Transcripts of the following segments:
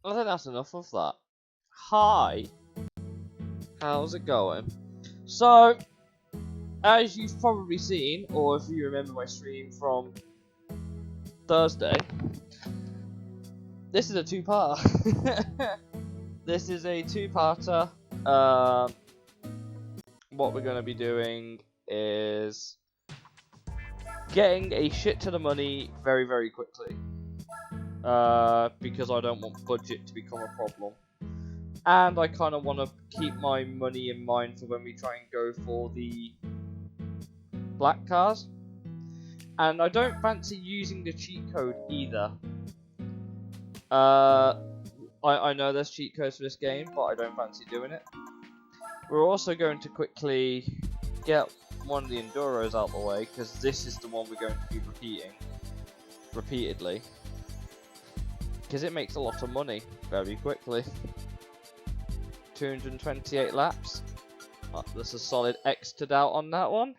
I think that's enough of that. Hi, how's it going? So, as you've probably seen, or if you remember my stream from Thursday, this is a two-parter. This is a two-parter. What we're going to be doing is getting a shit ton of money very, very quickly. Because I don't want budget to become a problem. And I kind of want to keep my money in mind for when we try and go for the black cars. And I don't fancy using the cheat code either. I know there's cheat codes for this game, but I don't fancy doing it. We're also going to quickly get one of the Enduros out of the way, because this is the one we're going to be repeating repeatedly. Because it makes a lot of money very quickly. 228 laps. There's a solid X'd out on that one.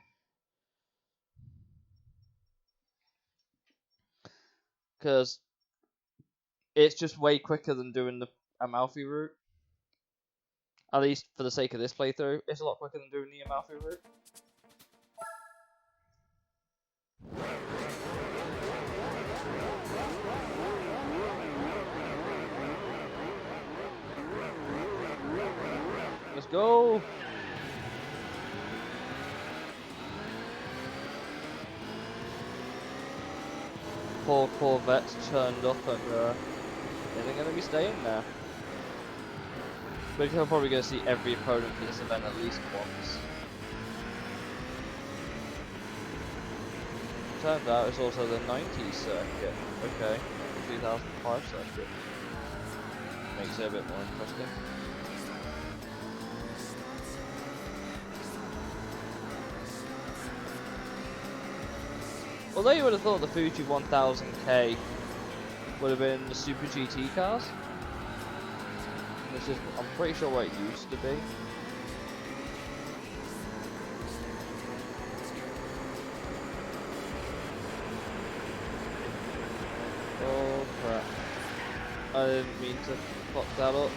Because it's just way quicker than doing the Amalfi route. At least for the sake of this playthrough, it's a lot quicker than doing the Amalfi route. Let's go! Poor Corvette's turned up and isn't going to be staying there. But you're probably going to see every opponent for this event at least once. Turns out it's also the 90s circuit. Okay, 2005 circuit. Makes it a bit more interesting. Although you would have thought the Fuji 1000K would have been the Super GT cars. This is, I'm pretty sure what it used to be. Oh crap. I didn't mean to fuck that up.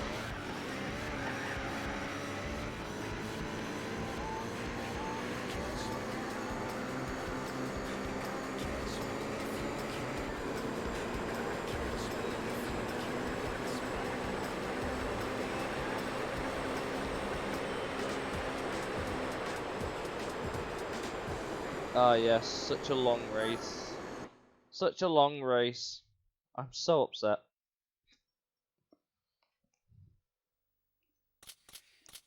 Ah yes, such a long race. Such a long race. I'm so upset.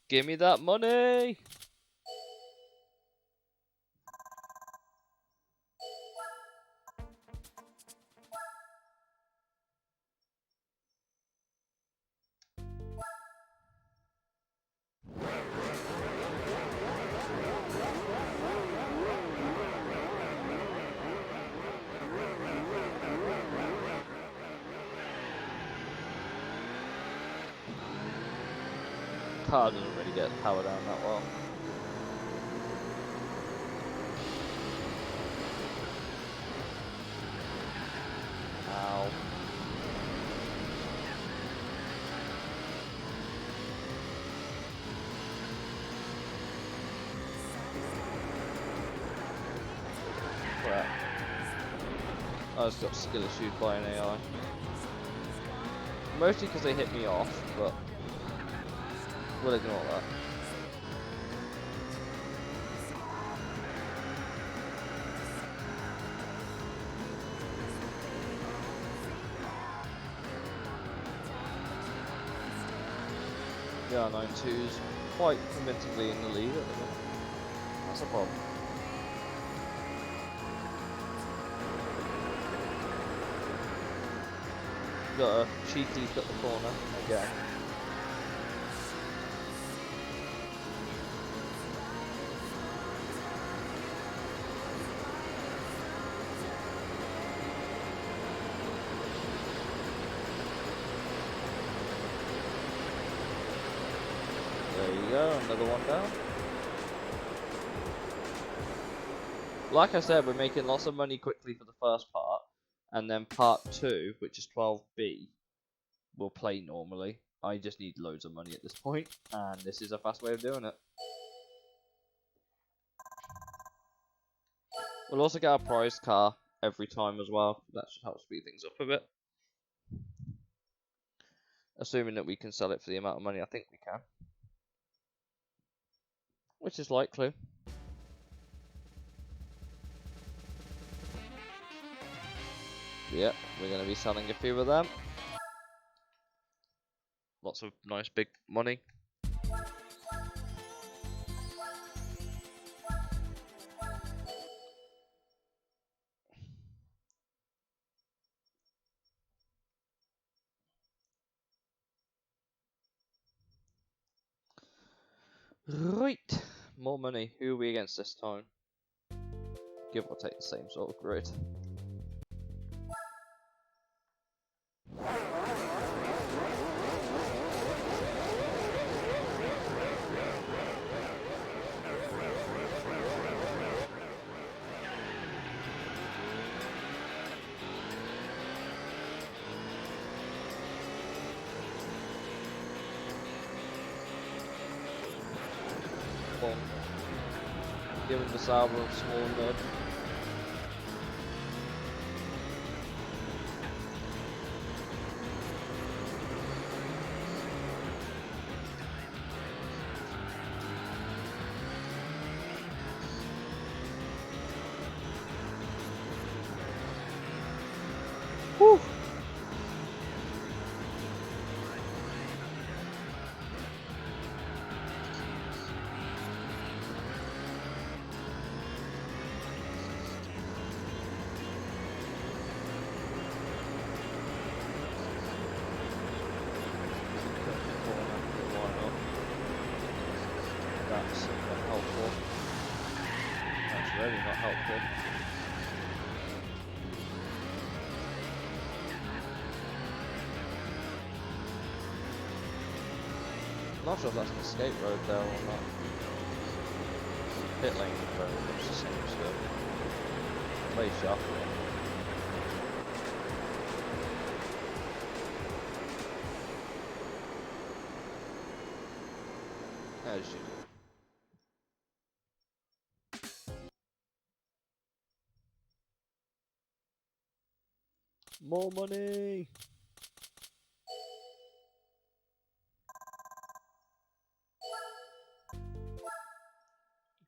Give me that money! Car doesn't really get power down that well. Ow. Crap. I just got skill issues by an AI. Mostly because they hit me off, but we'll ignore that. Yeah, 9-2's quite convincingly in the lead at the minute. That's a problem. Got a cheeky cut the corner again. There you go, another one down. Like I said, we're making lots of money quickly for the first part, and then part 2, which is 12B, will play normally. I just need loads of money at this point, and this is a fast way of doing it. We'll also get our prize car every time as well. That should help speed things up a bit. Assuming that we can sell it for the amount of money I think we can. Which is likely. Yeah, we're going to be selling a few of them. Lots of nice big money. Right, more money. Who are we against this time? Give or take the same sort of grid. Giving the Sauber a small nudge. Whew. That's not helpful. That's really not helpful. I'm not sure if that's an escape road there or not. Pit lane is very much the same still. Play sharp. As you do. More money!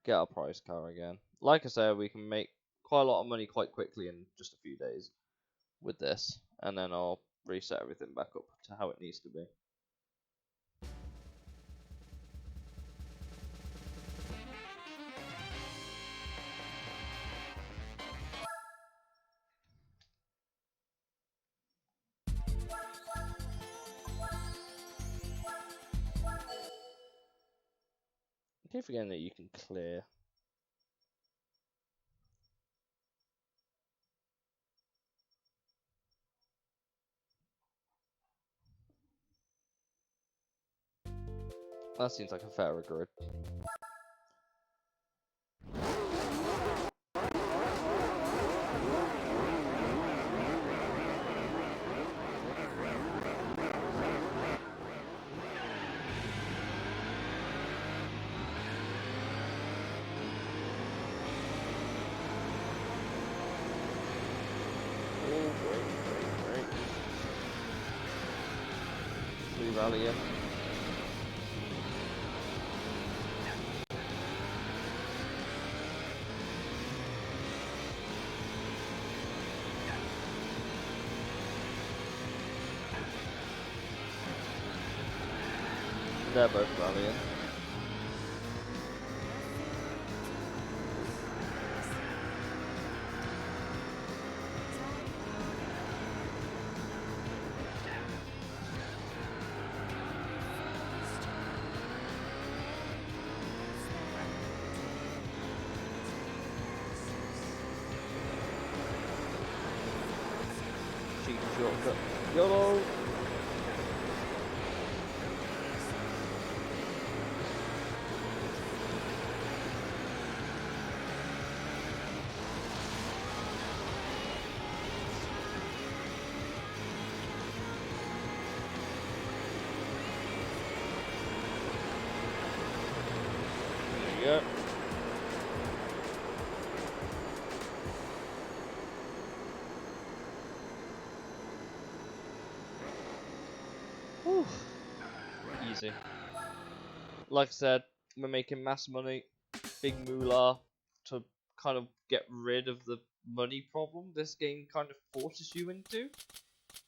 Get our prize car again. Like I said, we can make quite a lot of money quite quickly in just a few days with this, and then I'll reset everything back up to how it needs to be. I keep forgetting that you can clear. That seems like a fairer grid. Oh, great. Blue Valley in. They're both rallying. Cheeky shortcut. YOLO! easy. Like I said, we're making mass money, big moolah, to kind of get rid of the money problem this game kind of forces you into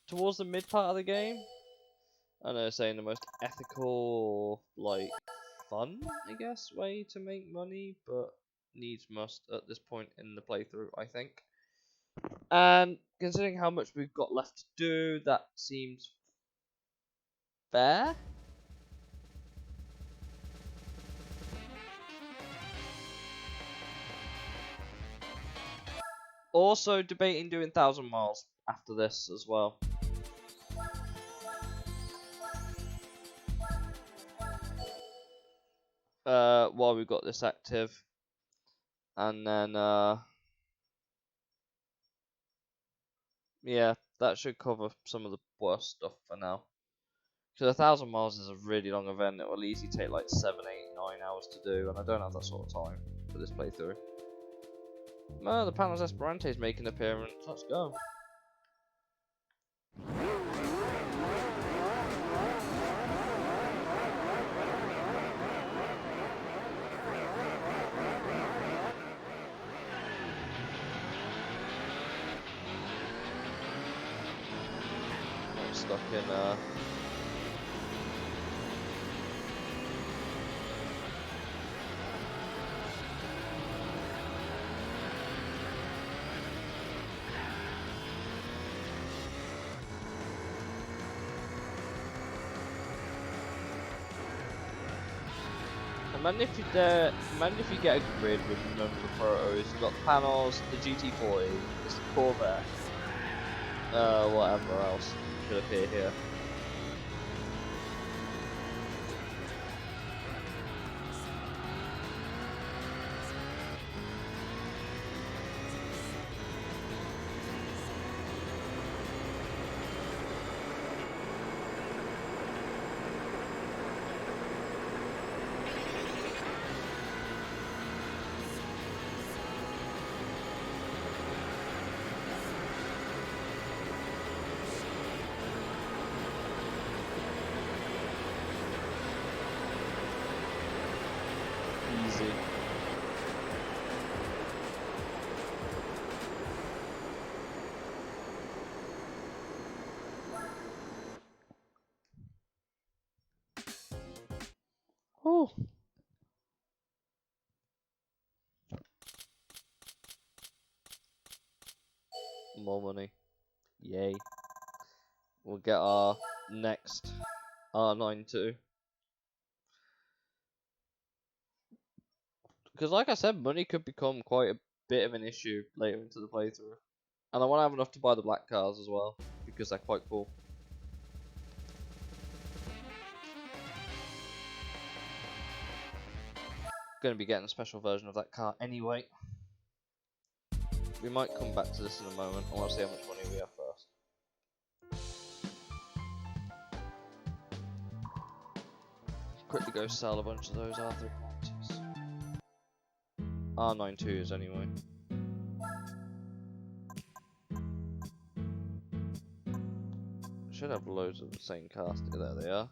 towards the mid part of the game. I know, saying the most ethical, like, fun, I guess, way to make money, but needs must at this point in the playthrough, I think. And considering how much we've got left to do, that seems fair. Also debating doing 1,000 miles after this as well. While we've got this active. And then, yeah, that should cover some of the worst stuff for now. Because 1,000 miles is a really long event. It will easily take like 7, 8, 9 hours to do, and I don't have that sort of time for this playthrough. Oh, the Panos Esperante is making an appearance. Let's go. I'm stuck in imagine if you get a grid with none of the protos. You've got the panels, the GT40, it's the Corvette, whatever else should appear here. Easy. Oh. More money. Yay. We'll get our next R9 too. Because like I said, money could become quite a bit of an issue later into the playthrough. And I want to have enough to buy the black cars as well, because they're quite cool. Going to be getting a special version of that car anyway. We might come back to this in a moment. I want to see how much money we have first. Quickly go sell a bunch of those R390s. R92s anyway. Should have loads of the same cast. There they are.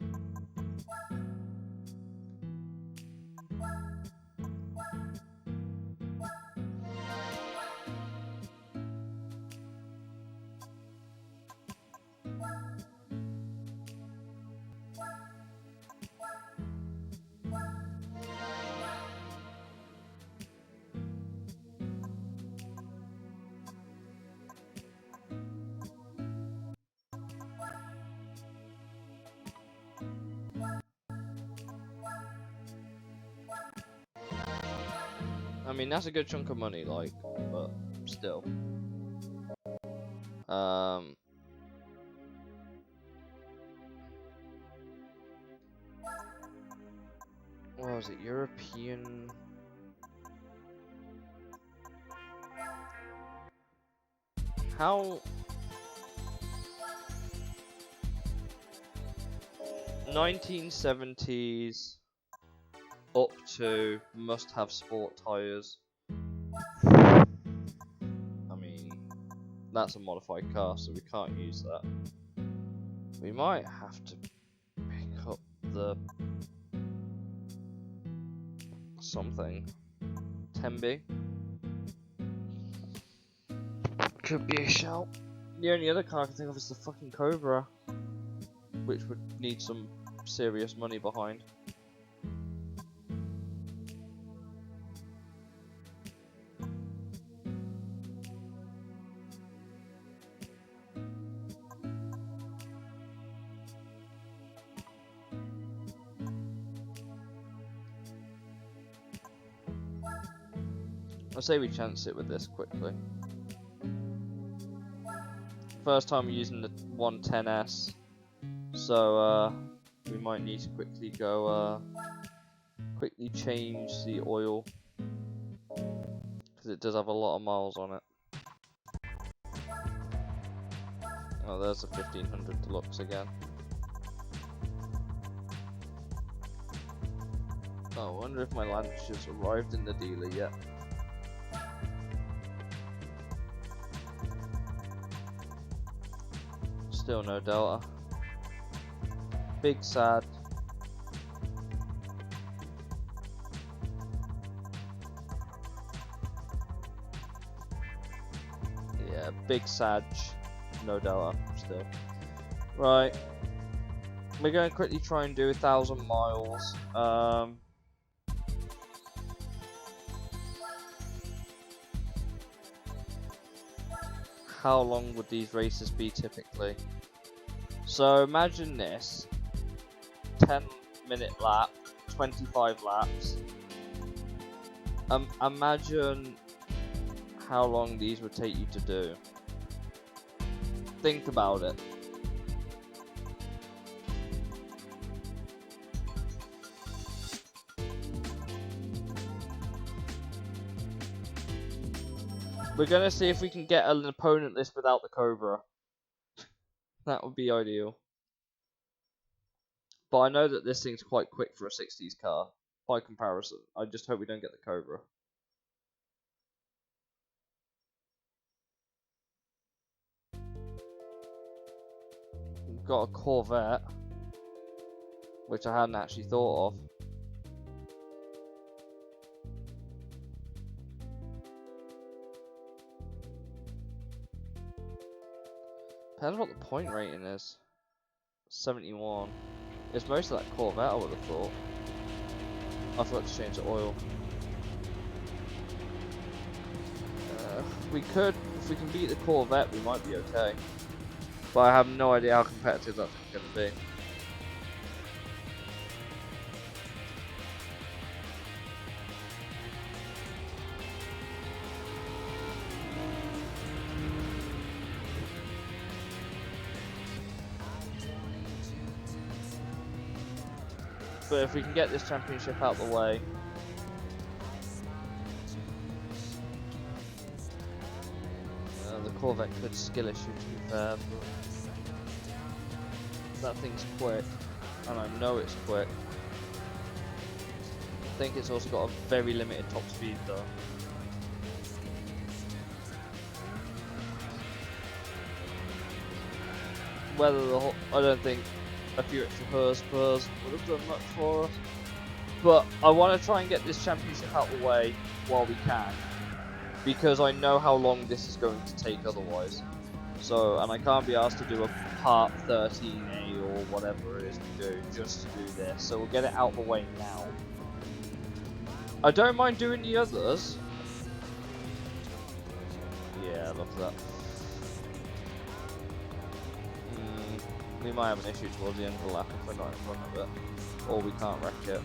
I mean, that's a good chunk of money, like, but still. What was it? European. How? 1970s up to must have sport tires. I mean, that's a modified car, so we can't use that. We might have to pick up the something. 10B could be a shout. The only other car I can think of is the fucking Cobra, which would need some serious money behind. I say we chance it with this quickly. First time using the 110S, so we might need to quickly go quickly change the oil because it does have a lot of miles on it. Oh, there's a 1500 Deluxe again. Oh, I wonder if my lunch has arrived in the dealer yet. Still no Delta. Big sad. Yeah, big sad. No Delta still. Right. We're going to quickly try and do 1,000 miles. How long would these races be typically? So imagine this, 10-minute lap, 25 laps. Imagine how long these would take you to do. Think about it. We're gonna see if we can get an opponent list without the Cobra. That would be ideal. But I know that this thing's quite quick for a 60s car, by comparison. I just hope we don't get the Cobra. We've got a Corvette, which I hadn't actually thought of. Depends what the point rating is. 71. It's most of that Corvette, I would have thought. I forgot to change the oil. We could, if we can beat the Corvette, we might be okay. But I have no idea how competitive that's going to be. But if we can get this championship out of the way, the Corvette could skill issue to be fair, but that thing's quick, and I know it's quick. I think it's also got a very limited top speed though. I don't think a few extra Spurs would have done much for us. But I want to try and get this championship out of the way while we can, because I know how long this is going to take otherwise. So, and I can't be asked to do a part 13A or whatever it is to do just to do this. So we'll get it out of the way now. I don't mind doing the others. Yeah, look at that. We might have an issue towards the end of the lap if we're not in front of it, or we can't wreck it.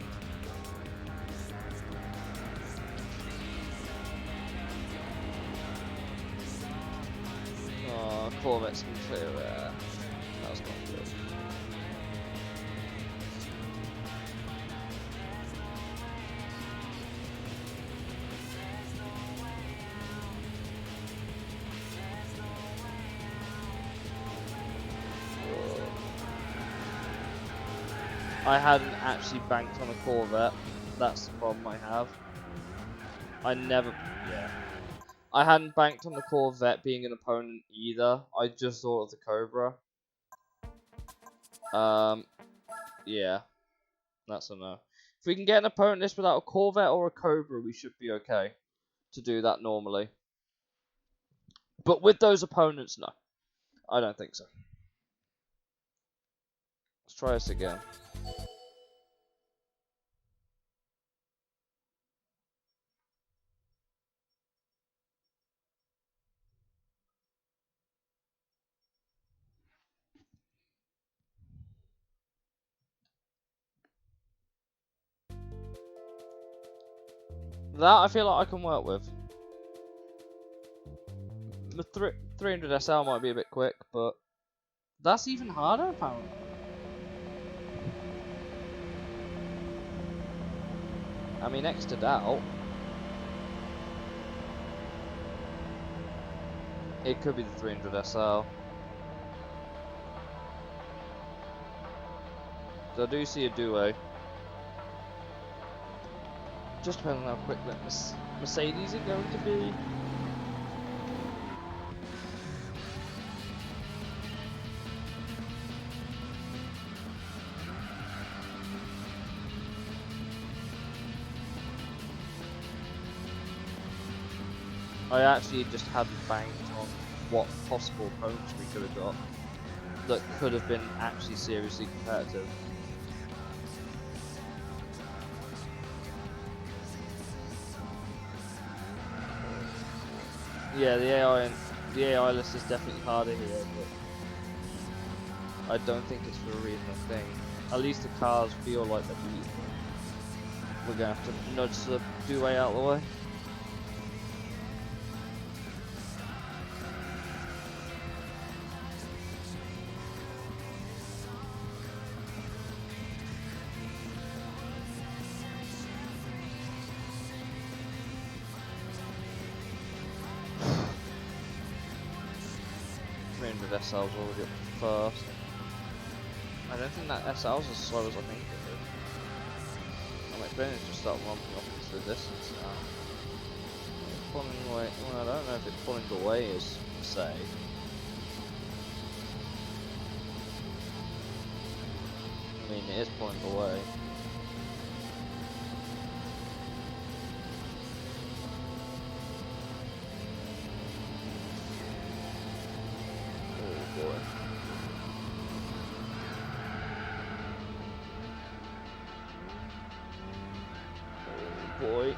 Oh, Corvette's can clear there. That was not good. I hadn't actually banked on a Corvette. That's the problem I have. I hadn't banked on the Corvette being an opponent either. I just thought of the Cobra. Yeah. That's a no. If we can get an opponent list without a Corvette or a Cobra, we should be okay to do that normally. But with those opponents, no. I don't think so. Let's try this again. That I feel like I can work with. The 300 SL might be a bit quick, but that's even harder apparently. I mean, next to doubt, it could be the 300 SL. So I do see a duo. Just depending on how quick that Mercedes are going to be. I actually just hadn't banked on what possible opponents we could have got that could have been actually seriously competitive. Yeah, the AI list is definitely harder here, but I don't think it's for a reasonable thing. At least the cars feel like they're beatable. We're gonna have to nudge the duo out of the way. SL's already up first. I don't think that SL's as slow as I think it is. I'm expecting it to start romping off into the distance now. It's pulling away. Well, I don't know if it's pulling away as say. I mean, it is pulling away. Boy.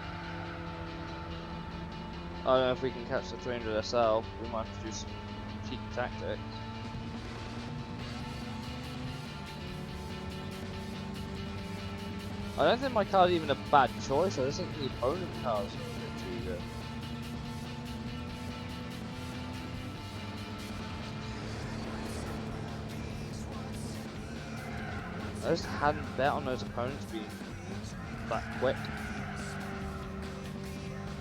I don't know if we can catch the 300 SL. We might have to do some cheeky tactics. I don't think my car's even a bad choice. I just think the opponent cars are a bit too good. I just hadn't bet on those opponents being that quick.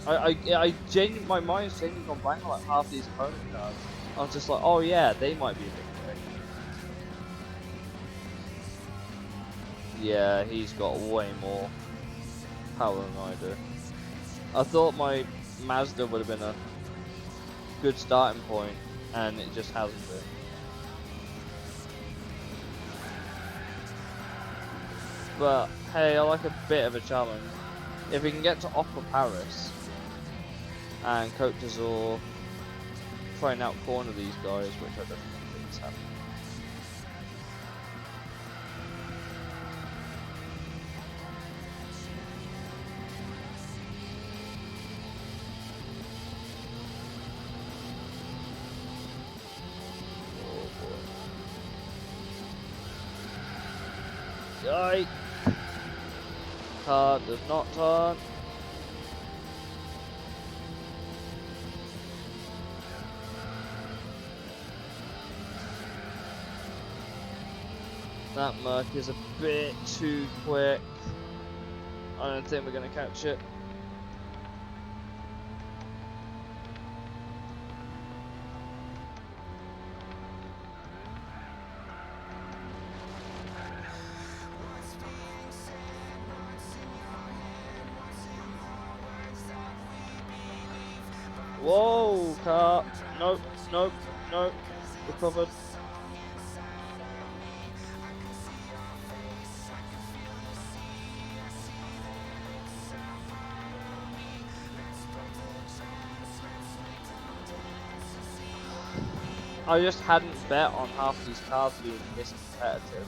My mind's genuinely gone blank on like half these opponent cards. I was just like, oh yeah, they might be a bit quick. Yeah, he's got way more power than I do. I thought my Mazda would have been a good starting point, and it just hasn't been. But hey, I like a bit of a challenge. If we can get to Opera Paris and Cote d'Azur try and out corner these guys, which I don't think is happening. Oh boy. Yikes. Car does not turn. That Merc is a bit too quick. I don't think we're going to catch it. Whoa, car. Nope, nope, nope. Recovered. I just hadn't bet on half these cars being this competitive.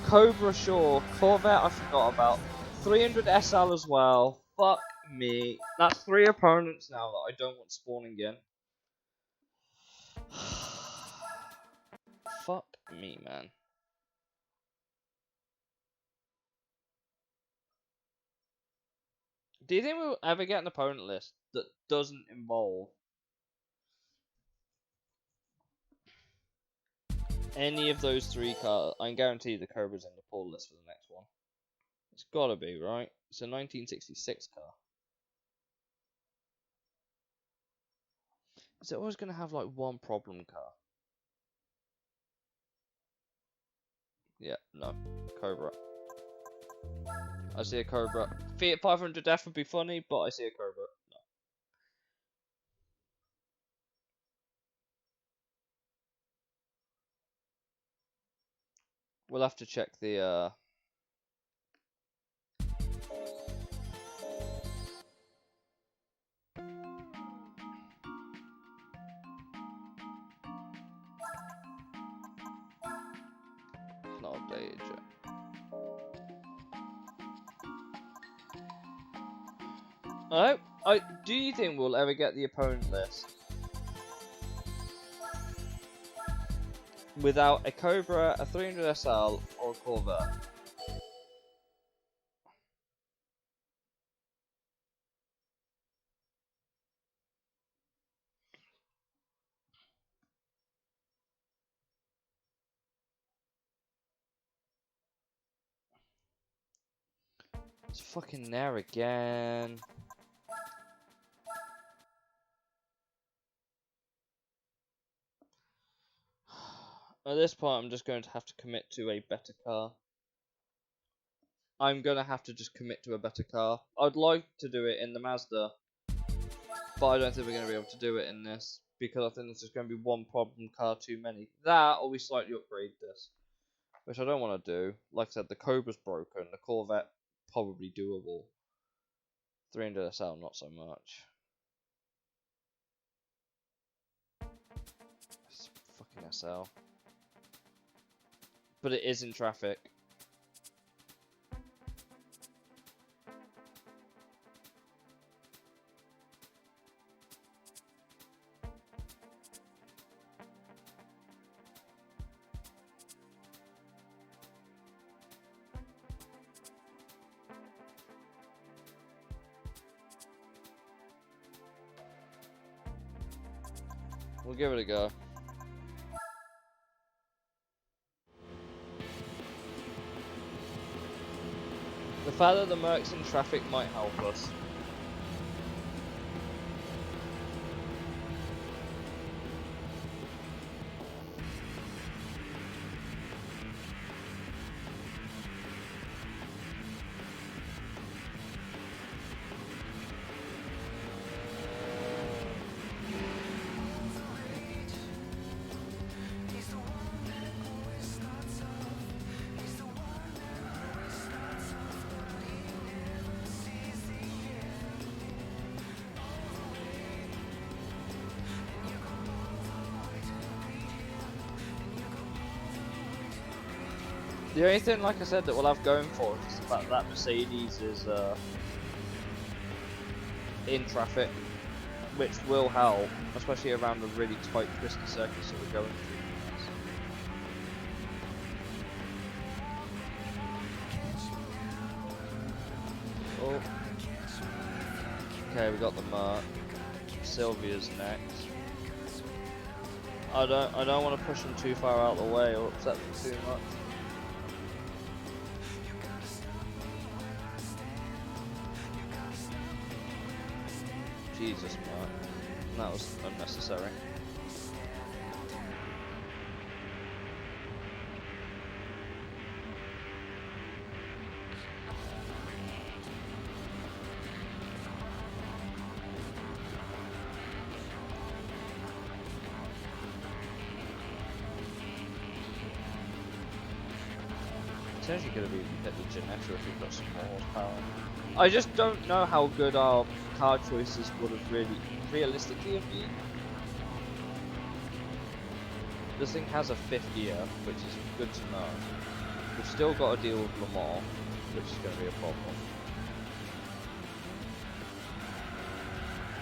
Cobra, sure. Corvette, I forgot about. 300 SL as well. Fuck me. That's 3 opponents now that I don't want spawning in. Fuck me, man. Do you think we'll ever get an opponent list that doesn't involve any of those 3 cars? I can guarantee the Cobra's in the pull list for the next one. It's gotta be, right? It's a 1966 car. Is it always gonna have like one problem car? Yeah, no. Cobra. I see a Cobra. Fiat 500F would be funny, but I see a Cobra. No. We'll have to check the it's not updated yet. Do you think we'll ever get the opponent list without a Cobra, a 300 SL, or a Corvette? It's fucking there again. At this point, I'm just going to have to commit to a better car. I'm going to have to just commit to a better car. I'd like to do it in the Mazda, but I don't think we're going to be able to do it in this, because I think this is going to be one problem car too many. That, or we slightly upgrade this, which I don't want to do. Like I said, the Cobra's broken, the Corvette probably doable. 300 SL, not so much. It's fucking SL. But it is in traffic. We'll give it a go. The fact that the Merc's in traffic might help us. The only thing, like I said, that we'll have going for us is the fact that Mercedes is in traffic, which will help, especially around the really tight, twisty circuits that we're going through. Oh. Okay, we got the Mark. Sylvia's next. I don't want to push them too far out of the way or upset them too much. Jesus, Mark. That was unnecessary. Potentially could have even hit the Genetta if we've got some more horsepower. I just don't know how good our car choices would have really realistically have been. This thing has a 5th gear, which is good to know. We've still got to deal with Lamar, which is going to be a problem.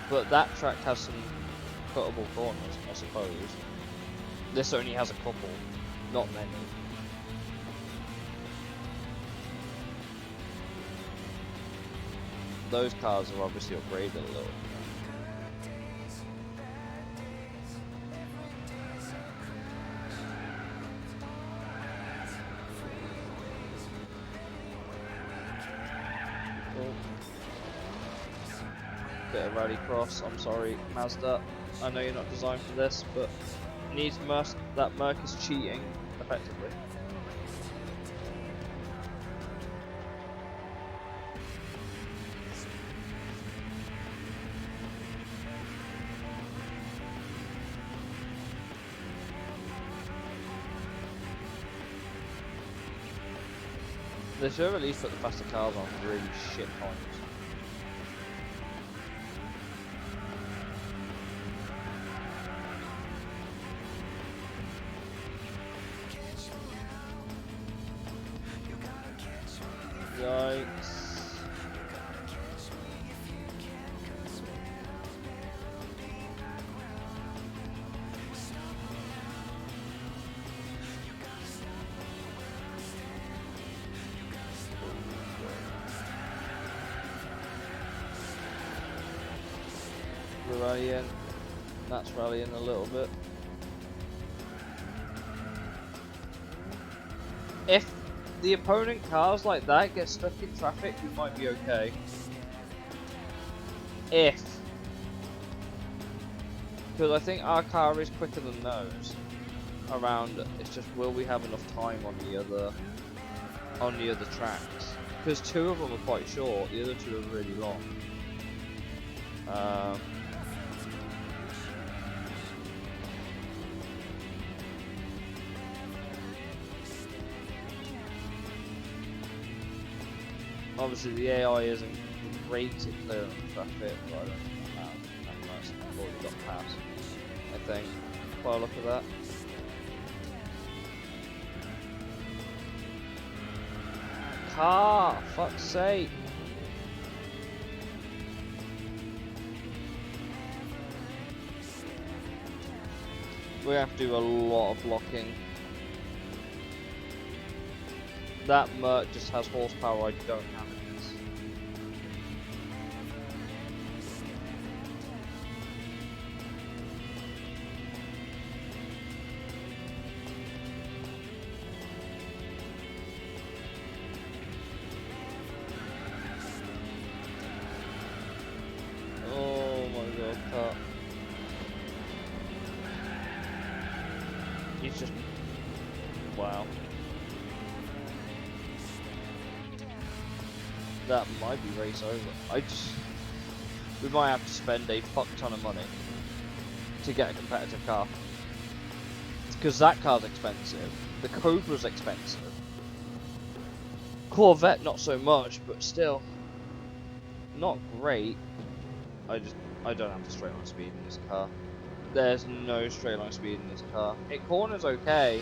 But that track has some cuttable corners, I suppose. This only has a couple, not many. Those cars are obviously upgraded a little. Bit of rallycross. I'm sorry, Mazda. I know you're not designed for this, but needs that Merc is cheating effectively. They should have at least put the faster cars on really shit points. Yikes. We're rallying. That's rallying a little bit. If the opponent cars like that get stuck in traffic, we might be okay. If. Because I think our car is quicker than those. Around, it's just will we have enough time on the other tracks? Because 2 of them are quite short, the other 2 are really long. Obviously the AI isn't great at clearing the traffic, but I don't think I've already got past, I think, by the look of that. Car, fuck's sake. We have to do a lot of blocking. That Merc just has horsepower I don't have in this. Oh my god, cut. He's just... wow. That might be race over. We might have to spend a fuck ton of money to get a competitive car. Because that car's expensive. The Cobra's expensive. Corvette not so much, but still. Not great. I don't have the straight line speed in this car. There's no straight line speed in this car. It corners okay.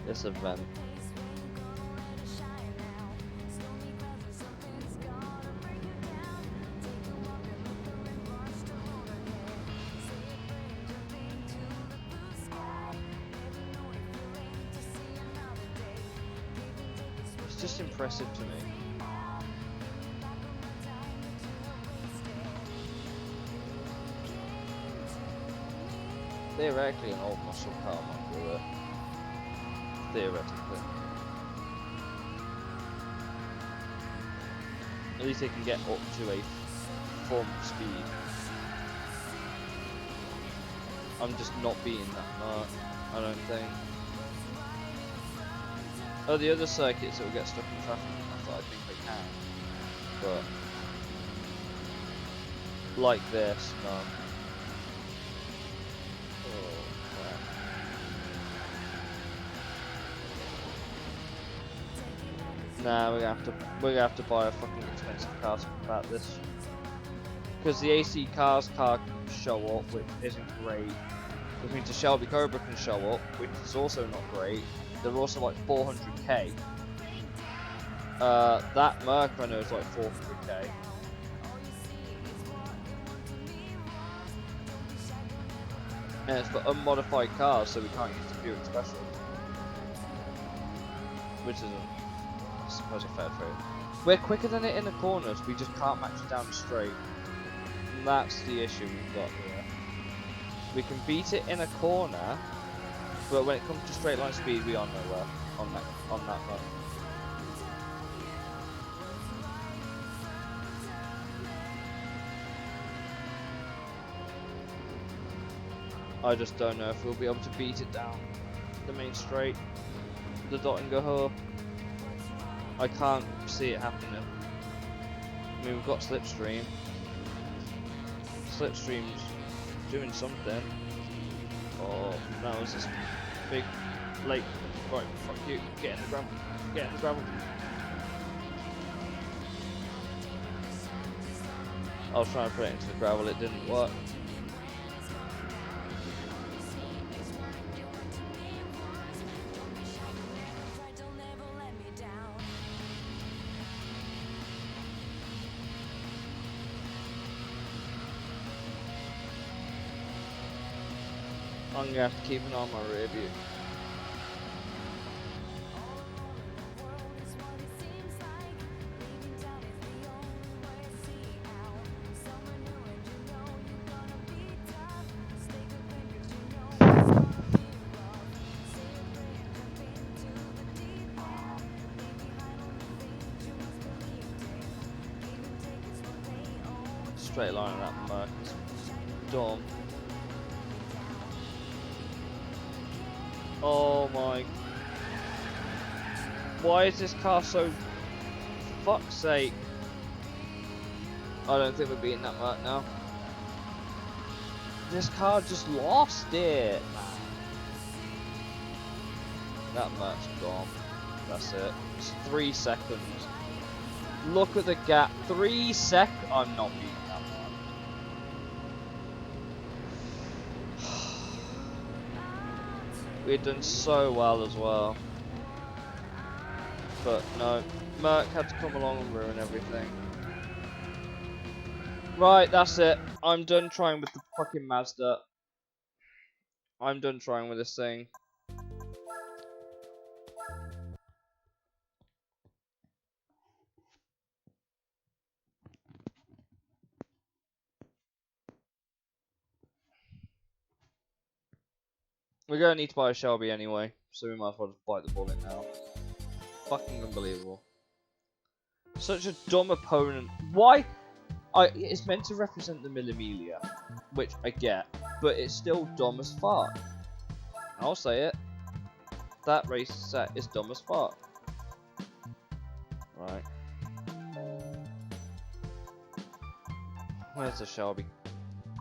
This event. It's just impressive to me. Theoretically an old muscle car might do it. Theoretically. At least they can get up to a form of speed. I'm just not beating that mark, I don't think. Oh, the other circuits that will get stuck in traffic and stuff, I think they can. But like this, no. Oh crap. Nah, we're gonna have to buy a fucking expensive car to combat this. Because the AC cars can't show up, which isn't great. Which means the Shelby Cobra can show up, which is also not great. They're also like 400k. That Merc I know is like 400k. And it's for unmodified cars, so we can't use the Buick Special. Which isn't, I suppose, a fair trade. We're quicker than it in the corners, we just can't match it down the straight. And that's the issue we've got here. We can beat it in a corner, but when it comes to straight line speed, we are nowhere on that run. I just don't know if we'll be able to beat it down the main straight, the Dottinger. I can't see it happening. I mean, we've got Slipstream. Slipstream's doing something. Oh, that was this big lake. Right, fuck you. Get in the gravel. Get in the gravel. I was trying to put it into the gravel, it didn't work. I'm gonna have to keep an eye on my rear view. Straight line on that Merc is dumb. Oh my. Why is this car so. For fuck's sake. I don't think we're beating that Merc now. This car just lost it. That Merc's gone. That's it. It's 3 seconds. Look at the gap. 3 seconds. I'm not beating that one. We'd done so well as well. But no. Merc had to come along and ruin everything. Right, that's it. I'm done trying with the fucking Mazda. I'm done trying with this thing. We're gonna need to buy a Shelby anyway, so we might as well just bite the bullet now. Fucking unbelievable. Such a dumb opponent. Why? It's meant to represent the Mille, which I get, but it's still dumb as fuck. I'll say it. That race set is dumb as fuck. Right. Where's the Shelby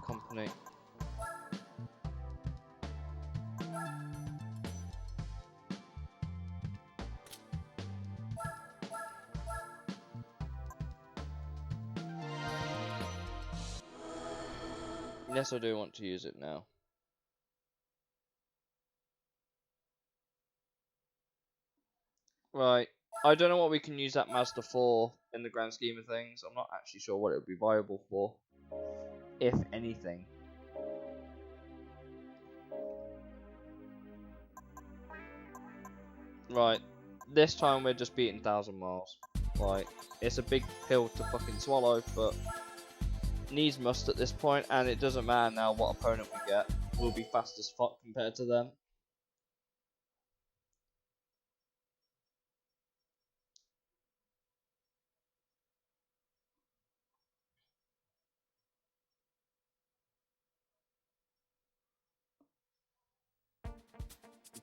company? Yes, I do want to use it now. Right. I don't know what we can use that Mazda for in the grand scheme of things. I'm not actually sure what it would be viable for, if anything. Right. This time we're just beating 1,000 miles. Right. It's a big pill to fucking swallow, but needs must at this point, and it doesn't matter now what opponent we get. We'll be fast as fuck compared to them.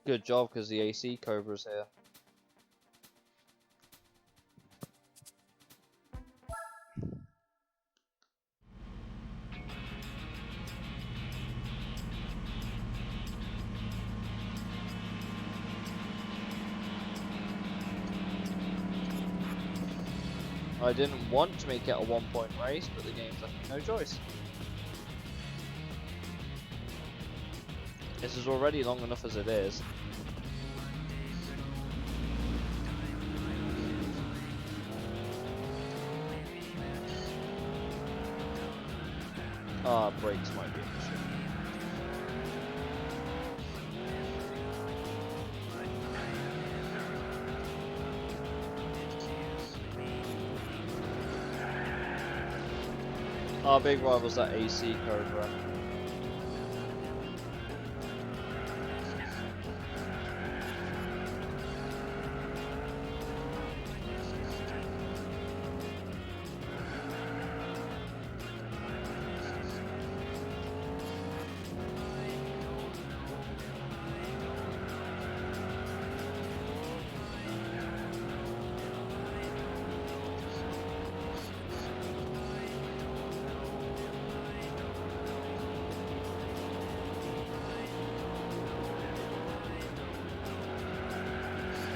Good job, because the AC Cobra's here. I didn't want to make it a 1-point race, but the game's left me no choice. This is already long enough as it is. Ah, brakes might be an issue. Our big rival's that AC Cobra.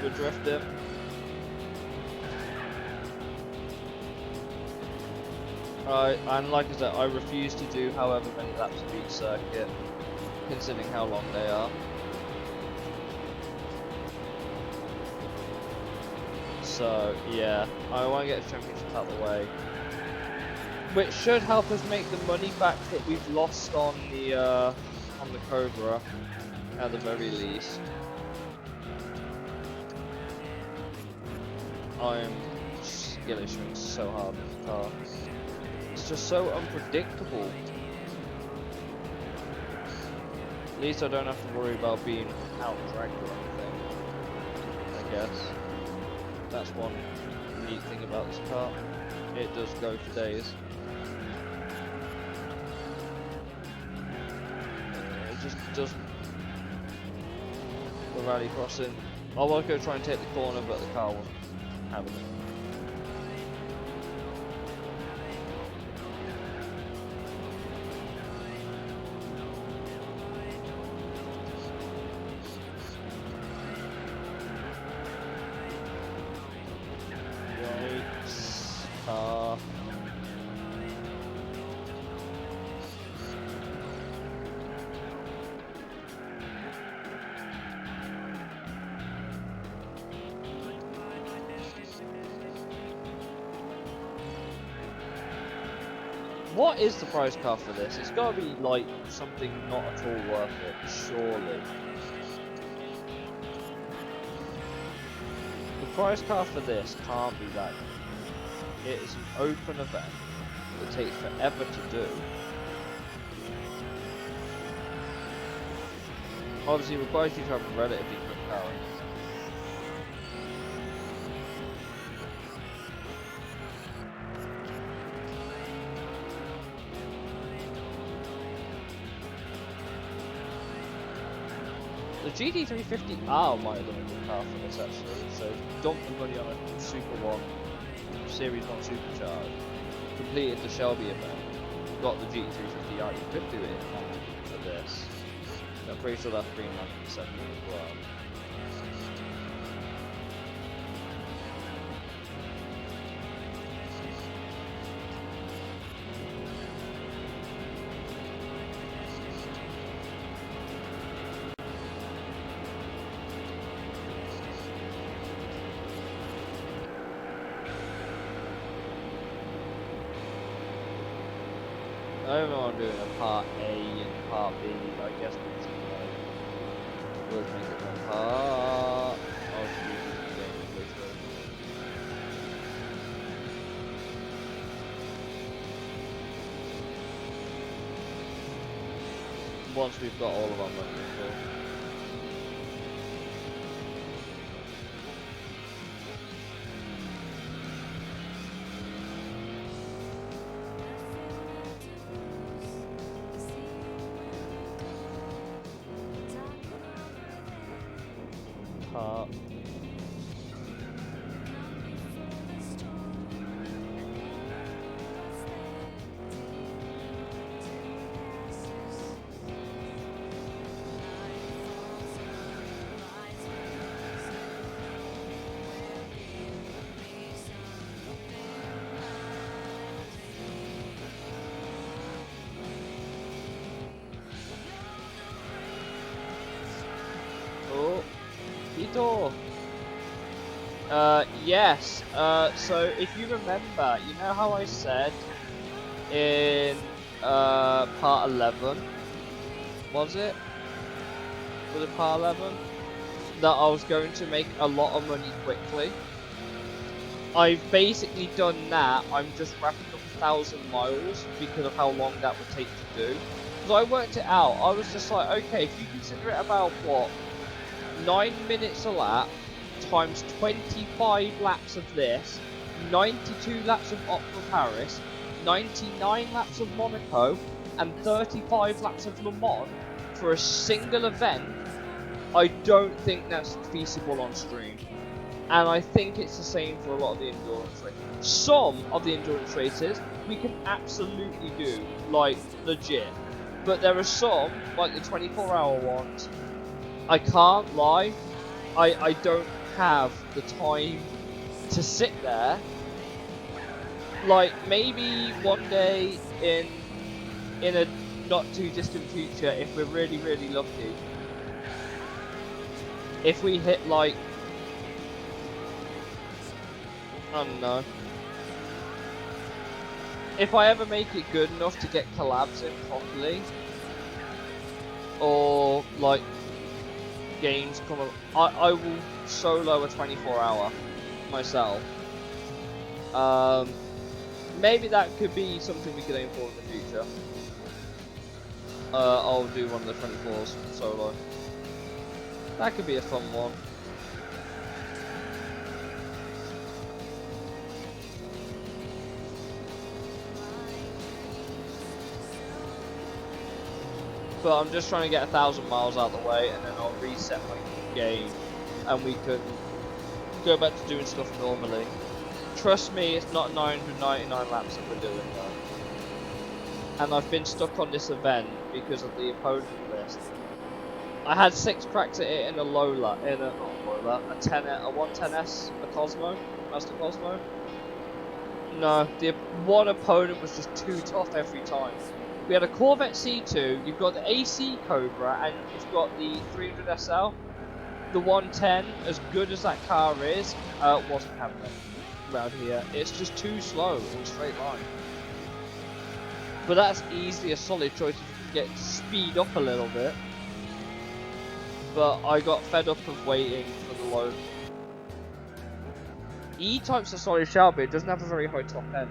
Good drifter. And like I said, I refuse to do however many laps of each circuit, considering how long they are. So yeah, I want to get the championship out of the way, which should help us make the money back that we've lost on the Cobra, at the very least. I'm skill issuing so hard with the car. It's just so unpredictable. At least I don't have to worry about being out-dragged or anything, I guess. That's one neat thing about this car. It does go for days. It just doesn't. The rally crossing. I was going to try and take the corner, but the car wasn't having it. What is the prize car for this? It's got to be like something not at all worth it, surely. The prize car for this can't be that good. It is an open event that takes forever to do. Obviously it requires you to have a relatively quick car. The GT350R might have done a good car for this actually, so dumped the money on a Super 1, Series 1 Supercharged, completed the Shelby event, got the GT350R, you could do it for this. I'm pretty sure that's 397 as well. I don't know what I'm doing a part A and part B, I guess we'll make it one part. I'll just do the game and go through. Once we've got all of our money full. door. Yes. So if you remember, you know how I said in part 11, was it? Was it part 11? That I was going to make a lot of money quickly. I've basically done that. I'm just wrapping up 1,000 miles because of how long that would take to do. Because I worked it out. I was just like, okay, if you consider it about what, 9 minutes a lap times 25 laps of this, 92 laps of Opera Paris, 99 laps of Monaco, and 35 laps of Le Mans for a single event, I don't think that's feasible on stream. And I think it's the same for a lot of the endurance races. Some of the endurance races we can absolutely do, like legit. But there are some, like the 24-hour ones, I can't lie, I don't have the time to sit there. Like, maybe one day in a not too distant future, if we're really, really lucky, if we hit like, I don't know, if I ever make it good enough to get collabs in properly, or like games come up, I will solo a 24-hour myself. Maybe that could be something we could aim for in the future. I'll do one of the 24s solo. That could be a fun one. But I'm just trying to get 1,000 miles out of the way, and then I'll reset my game, and we can go back to doing stuff normally. Trust me, it's not 999 laps that we're doing though. And I've been stuck on this event because of the opponent list. I had 6 cracks at it in a Lola, a 110S, a Cosmo, Master Cosmo. No, the one opponent was just too tough every time. We had a Corvette C2, you've got the AC Cobra, and you've got the 300 SL. The 110, as good as that car is, wasn't having it around here. It's just too slow in a straight line. But that's easily a solid choice if you can get speed up a little bit. But I got fed up of waiting for the load. E-Type's a solid shout, but it doesn't have a very high top end.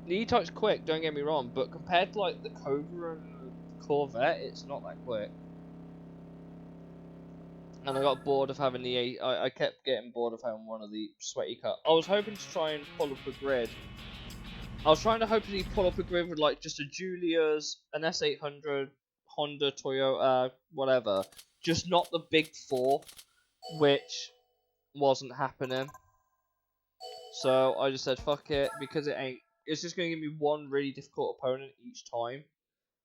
The E-Type's quick, don't get me wrong, but compared to like the Cobra and the Corvette, it's not that quick. And I got bored of having the I kept getting bored of having one of the sweaty cars. I was hoping to try and pull up a grid. I was trying to hopefully pull up a grid with like just a Julia's, an S800, Honda, Toyota, whatever. Just not the big four, which wasn't happening. So I just said fuck it, because it ain't. It's just going to give me one really difficult opponent each time.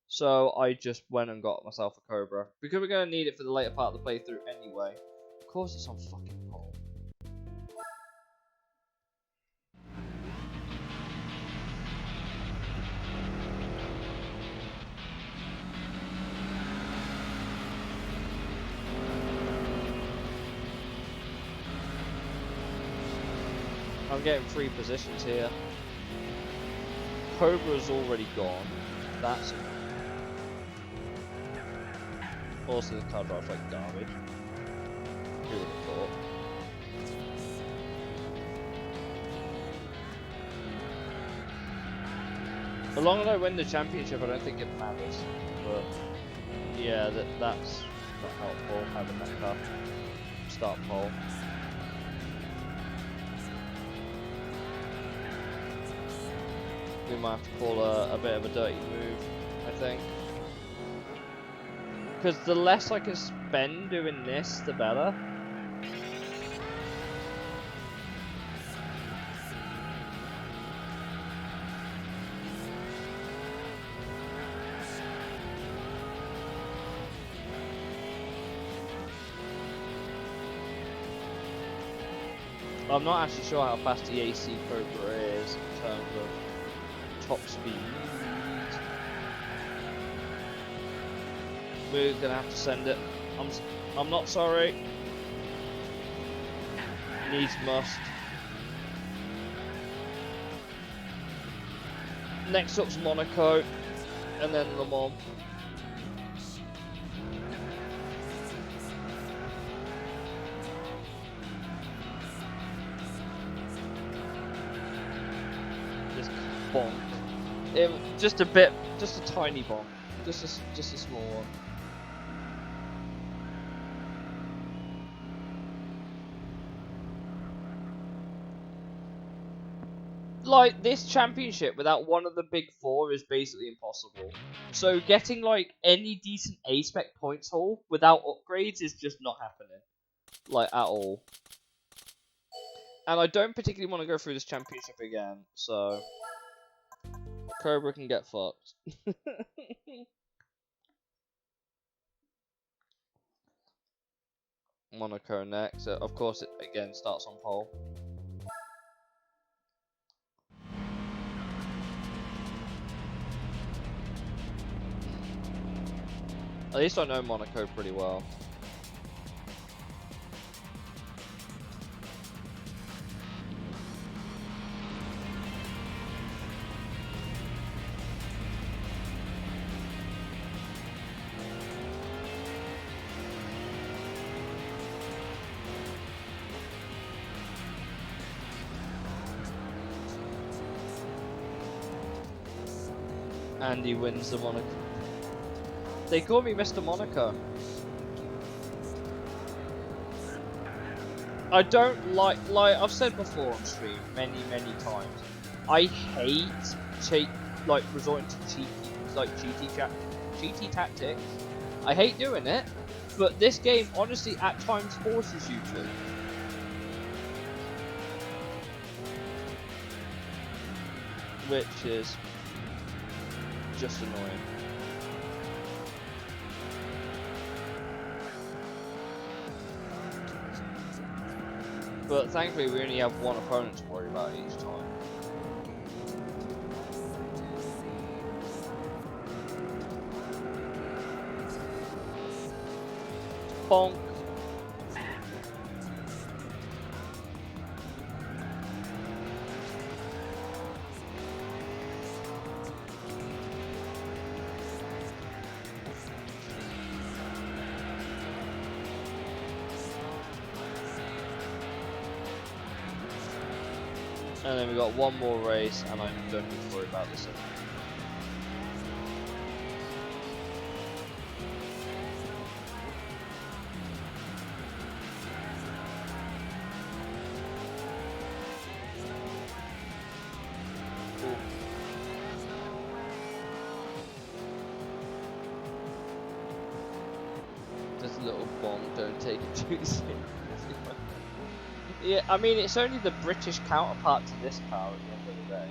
So I just went and got myself a Cobra. Because we're going to need it for the later part of the playthrough anyway. Of course it's on fucking pole. I'm getting 3 positions here. Cobra's already gone. That's also the car drives like garbage. Who would have thought? As long as I win the championship, I don't think it matters. But yeah, that's not helpful having that car start pole. We might have to call a bit of a dirty move, I think. Because the less I can spend doing this, the better. I'm not actually sure how fast the AC Cobra is in terms of top speed. We're gonna have to send it. I'm not sorry. Needs must. Next up's Monaco, and then Le Mans. Just bonk. Just a bit, just a tiny bonk. Just a small one. Like, this championship without one of the big four is basically impossible. So getting like any decent A-spec points haul without upgrades is just not happening. Like, at all. And I don't particularly want to go through this championship again, so Cobra can get fucked. Monaco next. Of course, it again starts on pole. At least I know Monaco pretty well. And he wins the Monaco. They call me Mr. Monaco. I don't like I've said before on stream many times. I hate resorting to cheaty tactics. I hate doing it, but this game honestly at times forces you to. Which is just annoying. But thankfully we only have one opponent to worry about each time. Bonk. And then we got one more race, and I don't need to worry about this anymore. Just a little bomb, don't take it too seriously. Yeah, I mean, it's only the British counterpart to this car at the end of the day.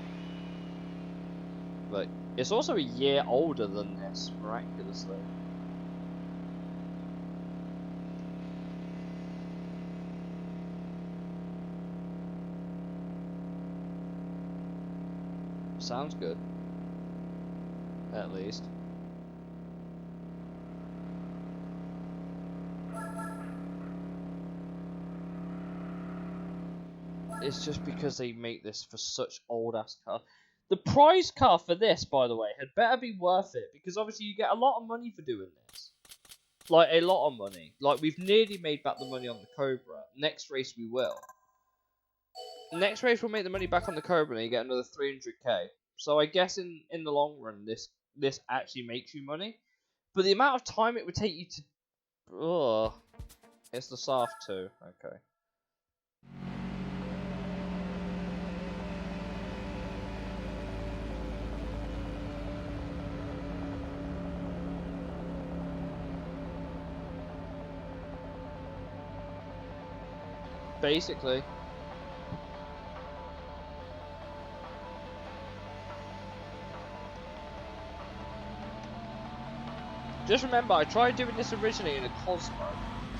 But it's also a year older than this, miraculously. Sounds good. At least. It's just because they make this for such old-ass cars. The prize car for this, by the way, had better be worth it, because obviously you get a lot of money for doing this. Like, a lot of money. Like, we've nearly made back the money on the Cobra. Next race we will. Next race we'll make the money back on the Cobra and you get another 300k. So I guess in the long run, this actually makes you money. But the amount of time it would take you to... Ugh. It's the Saft too. Okay. Basically. Just remember, I tried doing this originally in a Cosmo.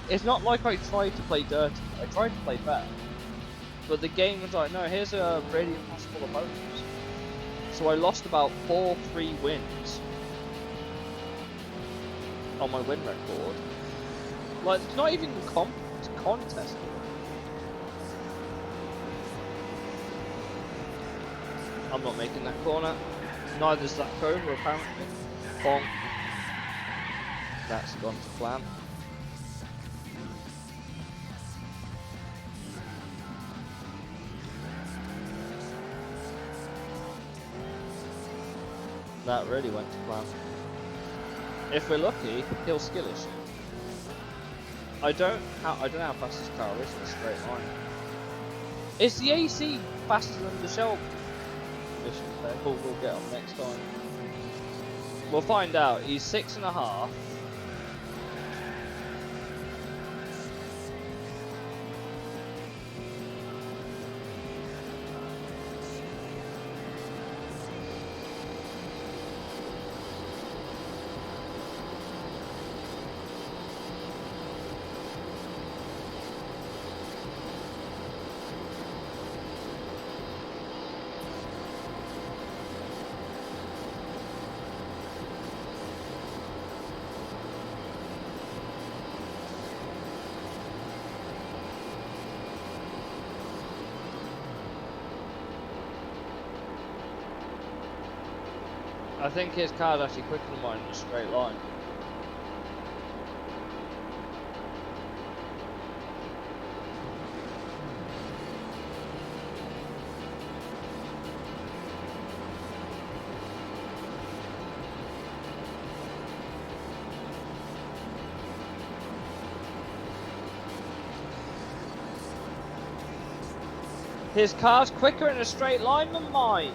It's not like I tried to play dirty, I tried to play fair. But the game was like, no, here's a really impossible opponent. So I lost about 4-3 wins. on my win record. Like, it's not even contest. I'm not making that corner. Neither's that Cobra, apparently. Bonk. That's gone to plan. That really went to plan. If we're lucky, he'll skill issue. I don't know how fast this car is in a straight line. Is the AC faster than the shell mission? We'll get on next time. We'll find out. He's 6.5. I think his car's actually quicker than mine in a straight line. His car's quicker in a straight line than mine.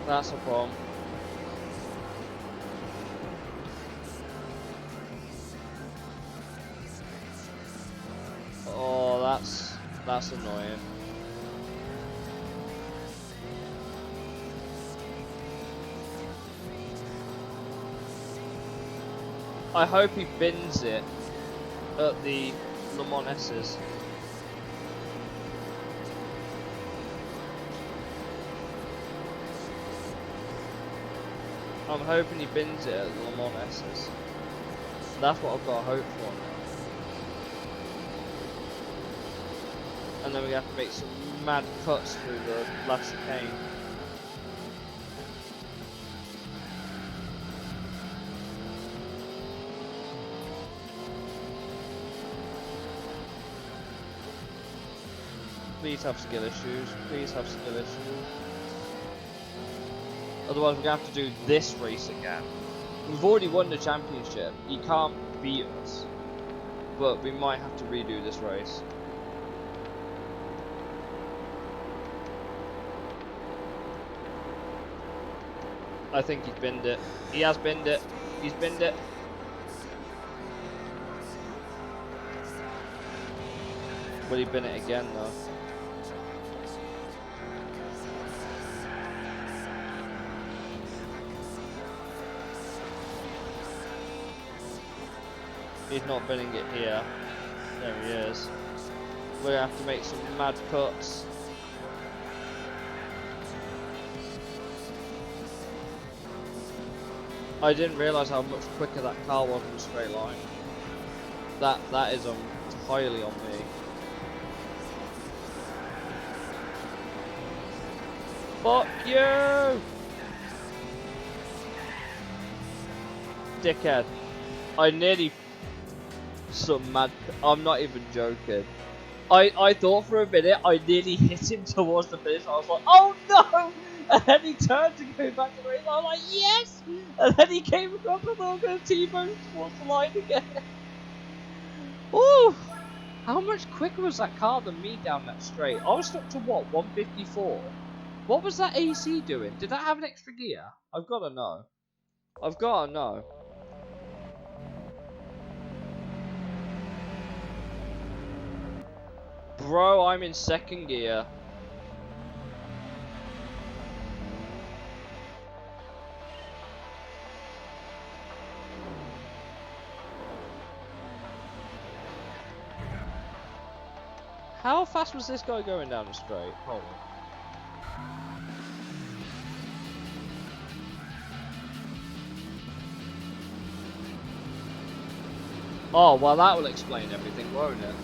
That's a problem. Oh, that's annoying. I hope he bins it at the Le Mans S's. I'm hoping he bins it at the Le Mans S's. That's what I've got to hope for now. And then we have to make some mad cuts through the last chicane. Please have skill issues. Please have skill issues. Otherwise we're going to have to do this race again. We've already won the championship. He can't beat us. But we might have to redo this race. I think he's binned it. He has binned it. He's binned it. Will he bin it again though? He's not binning it here. There he is. We're gonna have to make some mad cuts. I didn't realise how much quicker that car was in a straight line. That is entirely on me. Fuck you! Dickhead. I nearly... Some mad... I'm not even joking. I thought for a minute I nearly hit him towards the finish. I was like, oh no! And then he turned to go back to the race. I was like, yes! And then he came across and I was going to T-bone towards the line again. Ooh! How much quicker was that car than me down that straight? I was stuck to what, 154? What was that AC doing? Did that have an extra gear? I've got to know. I've got to know. Bro, I'm in second gear. How fast was this guy going down the straight? Hold on. Oh, well that will explain everything, won't it?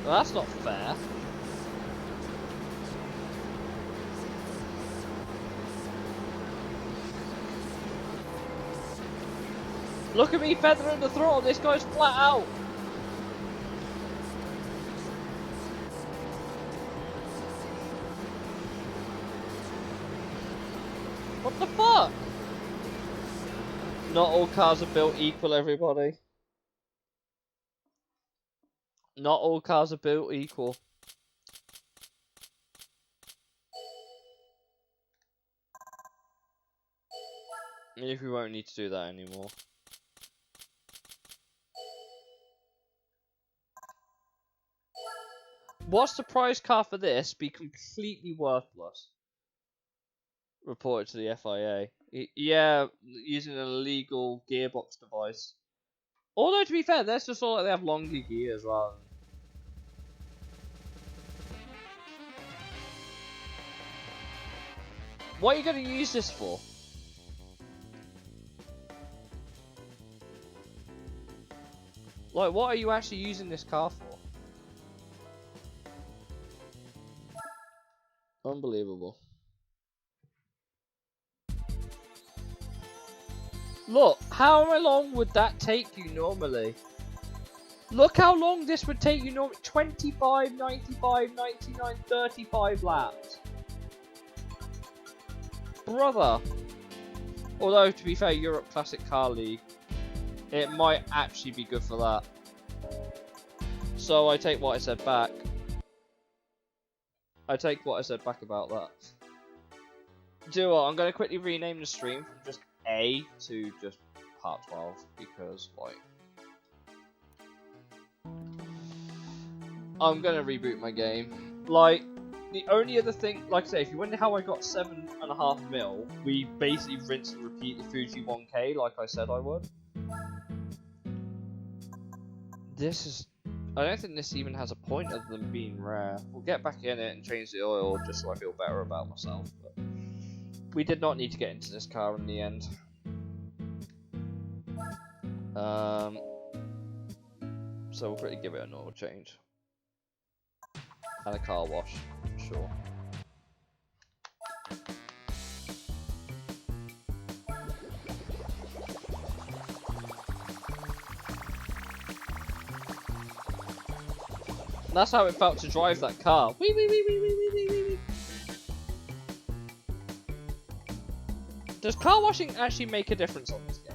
Well, that's not fair. Look at me feathering the throttle, this guy's flat out. What the fuck? Not all cars are built equal, everybody. Not all cars are built equal. Maybe we won't need to do that anymore. What's the prize car for this? Be completely worthless. Reported to the FIA. Yeah, using an illegal gearbox device. Although to be fair, that's just all like they have longer gears rather than... What are you going to use this for? Like, what are you actually using this car for? Unbelievable. Look, how long would that take you normally? Look how long this would take you normally. 25, 95, 99, 35 laps. Brother. Although, to be fair, Europe Classic Car League, it might actually be good for that. So I take what I said back. I take what I said back about that. Do you know what? I'm going to quickly rename the stream from just A to just Part 12 because, like, I'm going to reboot my game. Like, the only other thing, like I say, if you wonder how I got 7.5 mil, we basically rinse and repeat the Fuji 1K like I said I would. This is... I don't think this even has a point other than being rare. We'll get back in it and change the oil just so I feel better about myself. But we did not need to get into this car in the end. So we'll pretty give it an oil change. And a car wash, sure. That's how it felt to drive that car. Wee wee wee wee wee wee wee wee. Does car washing actually make a difference on this game?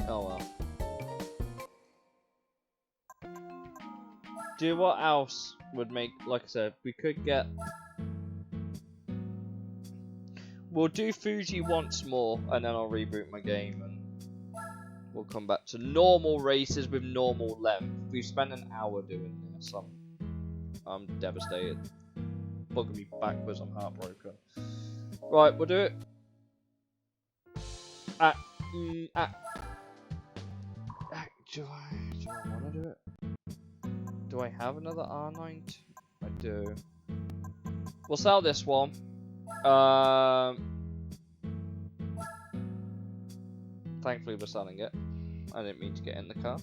Oh well. Do what else would make, like I said, we could get... We'll do Fuji once more, and then I'll reboot my game, and we'll come back to normal races with normal length. We've spent an hour doing this. I'm devastated. Bugging me backwards, I'm heartbroken. Right, we'll do it. Do I want to do it? Do I have another R9? I do. We'll sell this one. Thankfully we're selling it. I didn't mean to get in the car.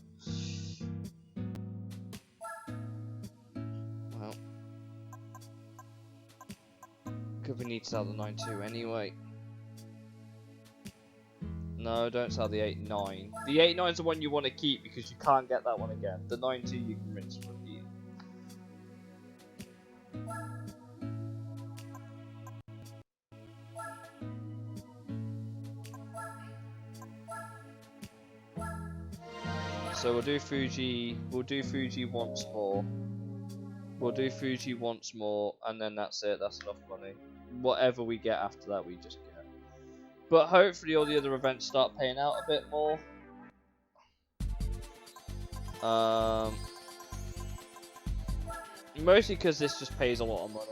Well, because we need to sell the 9.2 anyway. No, don't sell the 89. The 89 is the one you want to keep because you can't get that one again. The 92 you can rinse and repeat. So we'll do Fuji once more. We'll do Fuji once more, and then that's it. That's enough money. Whatever we get after that, we just get. But hopefully all the other events start paying out a bit more. Mostly because this just pays a lot of money.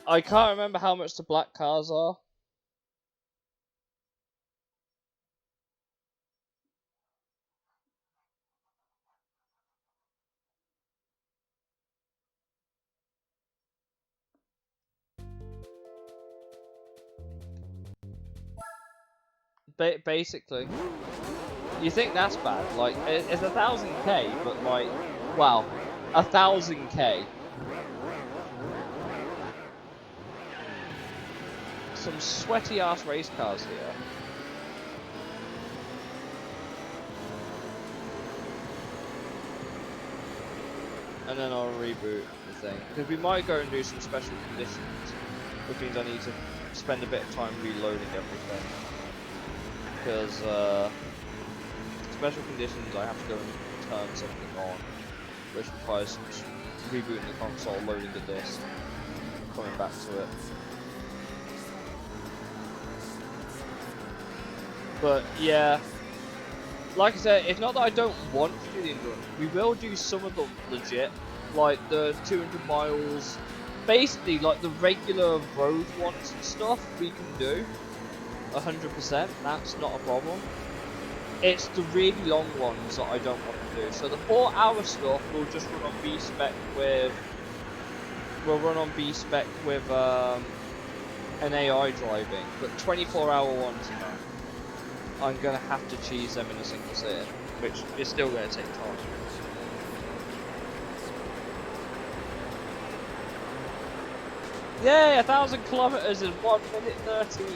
I can't remember how much the black cars are. Basically, you think that's bad? Like, it's 1000k, but like, wow, 1000k. Some sweaty ass race cars here. And then I'll reboot the thing. Because we might go and do some special conditions, which means I need to spend a bit of time reloading everything. Because special conditions, I have to go and turn something on, which requires rebooting the console, loading the disc, coming back to it. But yeah, like I said, it's not that I don't want to do the endurance. We will do some of them legit, like the 200 miles, basically like the regular road ones and stuff we can do 100%, that's not a problem. It's the really long ones that I don't want to do. So the 4-hour stuff we'll just run on B-spec with, an AI driving, but 24-hour ones, no. I'm going to have to cheese them in a single sitting, which is still going to take time. Yay, 1,000 kilometers in 1 minute 13.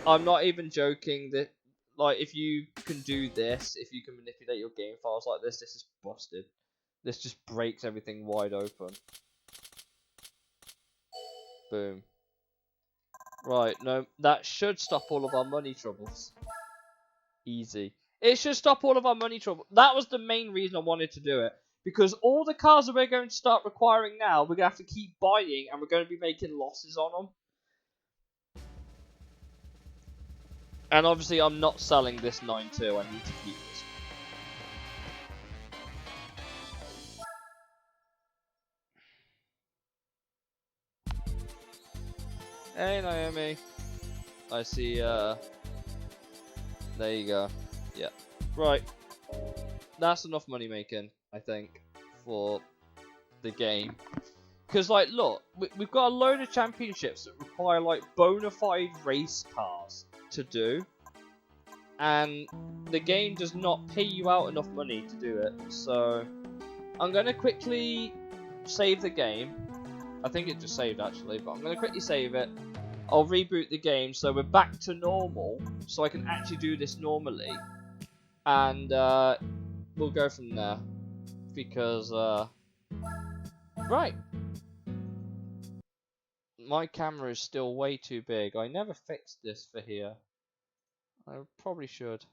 I'm not even joking. That, like, if you can do this, if you can manipulate your game files like this is busted. This just breaks everything wide open. Boom. Right, no, that should stop all of our money troubles. Easy. It should stop all of our money trouble. That was the main reason I wanted to do it. Because all the cars that we're going to start requiring now, we're going to have to keep buying, and we're going to be making losses on them. And obviously, I'm not selling this 9.2. I need to keep this. Hey, Naomi. I see, there you go. Yeah. Right. That's enough money making, I think, for the game. Because, like, look, we've got a load of championships that require, like, bona fide race cars to do. And the game does not pay you out enough money to do it. So, I'm going to quickly save the game. I think it just saved, actually, but I'm going to quickly save it. I'll reboot the game so we're back to normal, so I can actually do this normally. And, we'll go from there. Because, right. My camera is still way too big. I never fixed this for here. I probably should.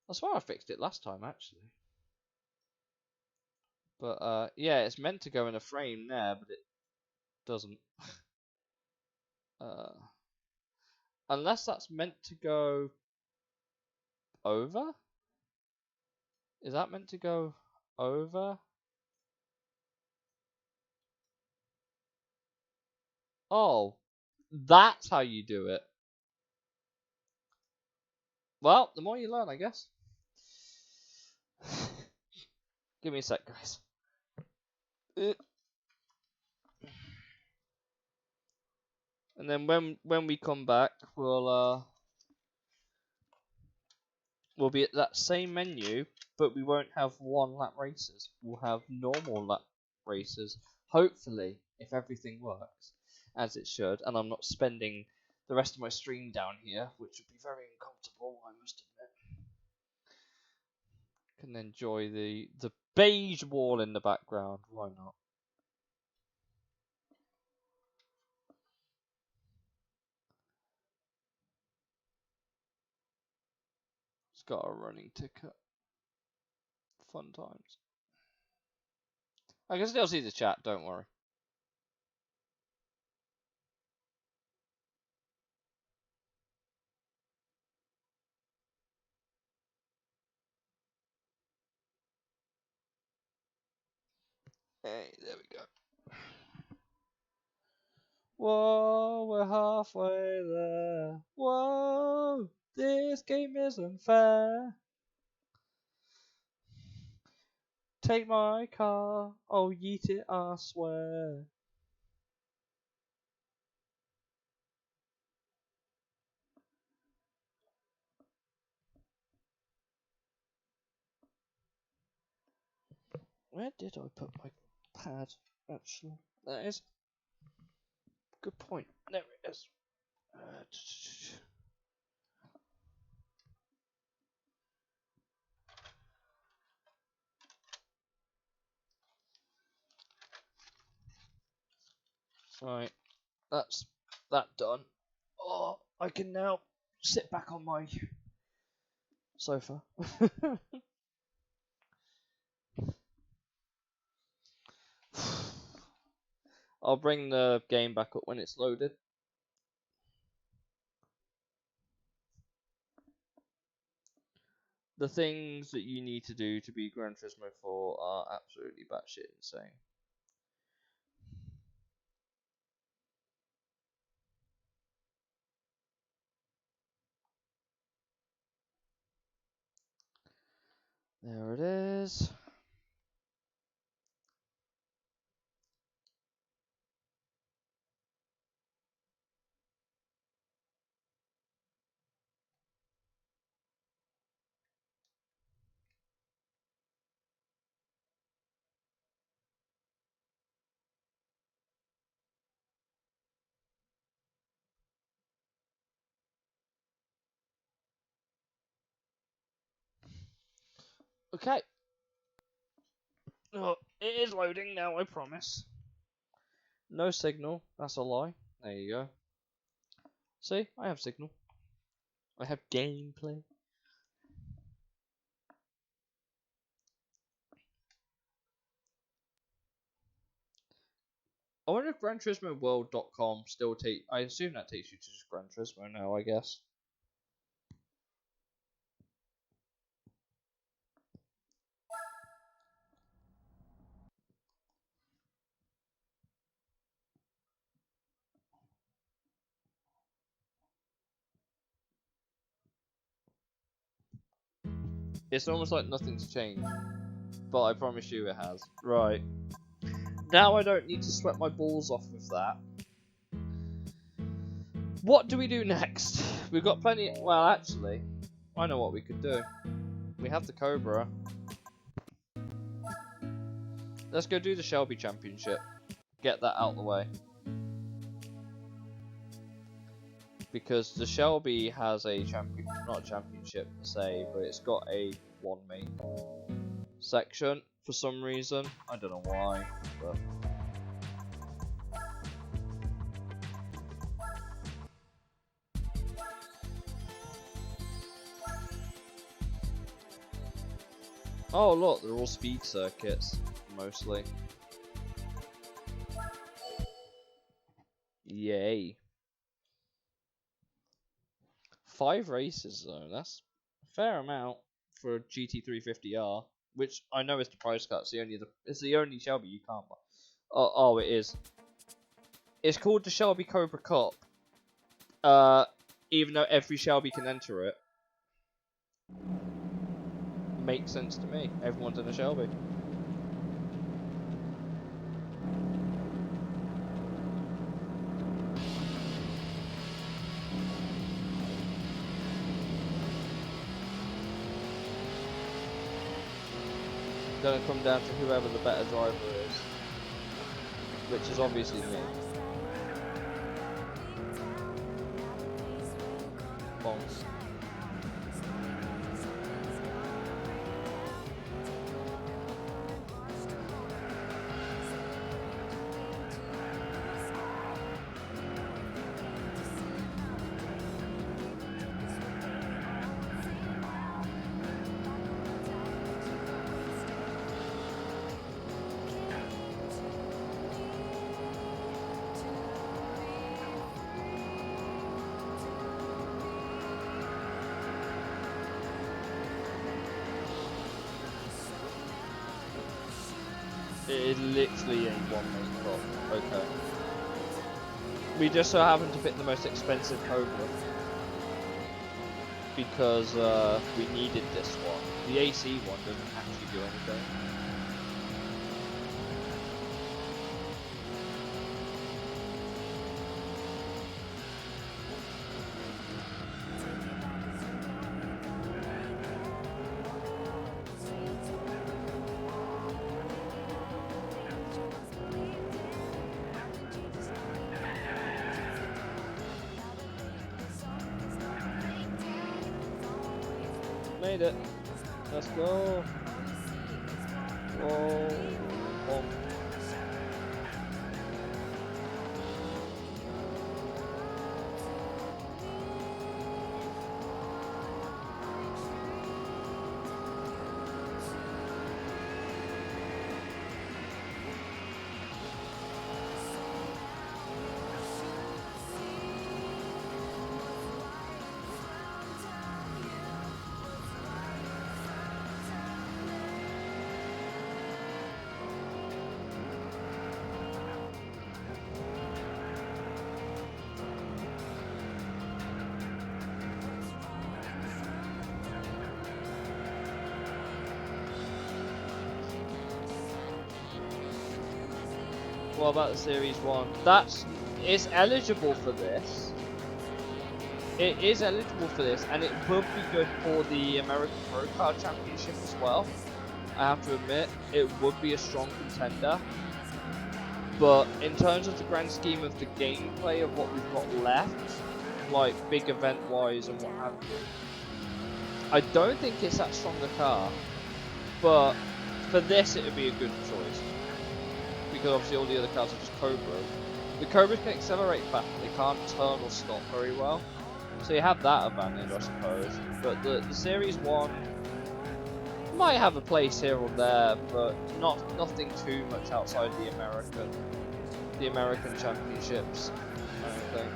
I swear I fixed it last time, actually. But, yeah, it's meant to go in a frame there, but it doesn't. Unless that's meant to go over? Is that meant to go over? Oh, that's how you do it. Well, the more you learn, I guess. Give me a sec, guys. And then when we come back, we'll be at that same menu, but we won't have 1 lap races. We'll have normal lap races. hopefully, if everything works as it should, and I'm not spending the rest of my stream down here, which would be very uncomfortable, I must admit. Can enjoy the beige wall in the background. Why not? It's got a running ticket. Fun times. I can still see the chat. Don't worry. Hey, there we go. Whoa, we're halfway there. Whoa, this game isn't fair. Take my car, oh yeet it, I swear. Where did I put my pad, actually? That is a good point. There it is. Right, that's that done. Oh, I can now sit back on my sofa. I'll bring the game back up when it's loaded. The things that you need to do to beat Gran Turismo 4 are absolutely batshit insane. There it is. Okay. Oh, it is loading now, I promise. No signal, that's a lie. There you go. See, I have signal. I have gameplay. I wonder if GranTurismoWorld.com still take. I assume that takes you to just Gran Turismo now, I guess. It's almost like nothing's changed, but I promise you it has. Right. Now I don't need to sweat my balls off with that. What do we do next? We've got plenty. Well, actually, I know what we could do. We have the Cobra. Let's go do the Shelby Championship. Get that out of the way. Because the Shelby has a champion, not a championship per se, but it's got a one mate section for some reason. I don't know why, but oh look, they're all speed circuits mostly. Yay. 5 races though, that's a fair amount for a GT350R, which I know is the price cut. It's the only Shelby you can't buy. Oh, it is. It's called the Shelby Cobra Cup. Even though every Shelby can enter it. Makes sense to me. Everyone's in a Shelby. Gonna come down to whoever the better driver is. which is obviously me. Bonk. It is literally a one-make crop. Okay. We just so happen to pick the most expensive Cobra because we needed this one. The AC one doesn't actually do anything. Made it. Let's go. Whoa. Bonk. What about the Series 1? It's eligible for this. It is eligible for this, and it will be good for the American Pro Kart Championship as well. I have to admit, it would be a strong contender. But in terms of the grand scheme of the gameplay of what we've got left, like big event-wise and what have you, I don't think it's that strong a car. But for this, it would be a good choice. Because obviously all the other cars are just Cobras. The Cobras can accelerate fast, they can't turn or stop very well. So you have that advantage, I suppose. But the Series 1 might have a place here or there, but nothing too much outside the American Championships, I don't think.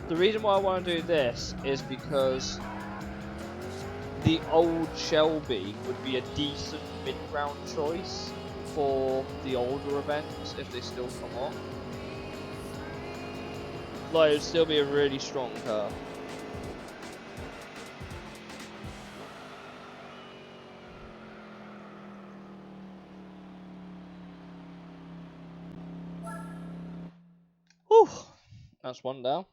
The reason why I want to do this is because the old Shelby would be a decent mid-round choice for the older events if they still come on. Like, it'd still be a really strong car. Whew, that's one down.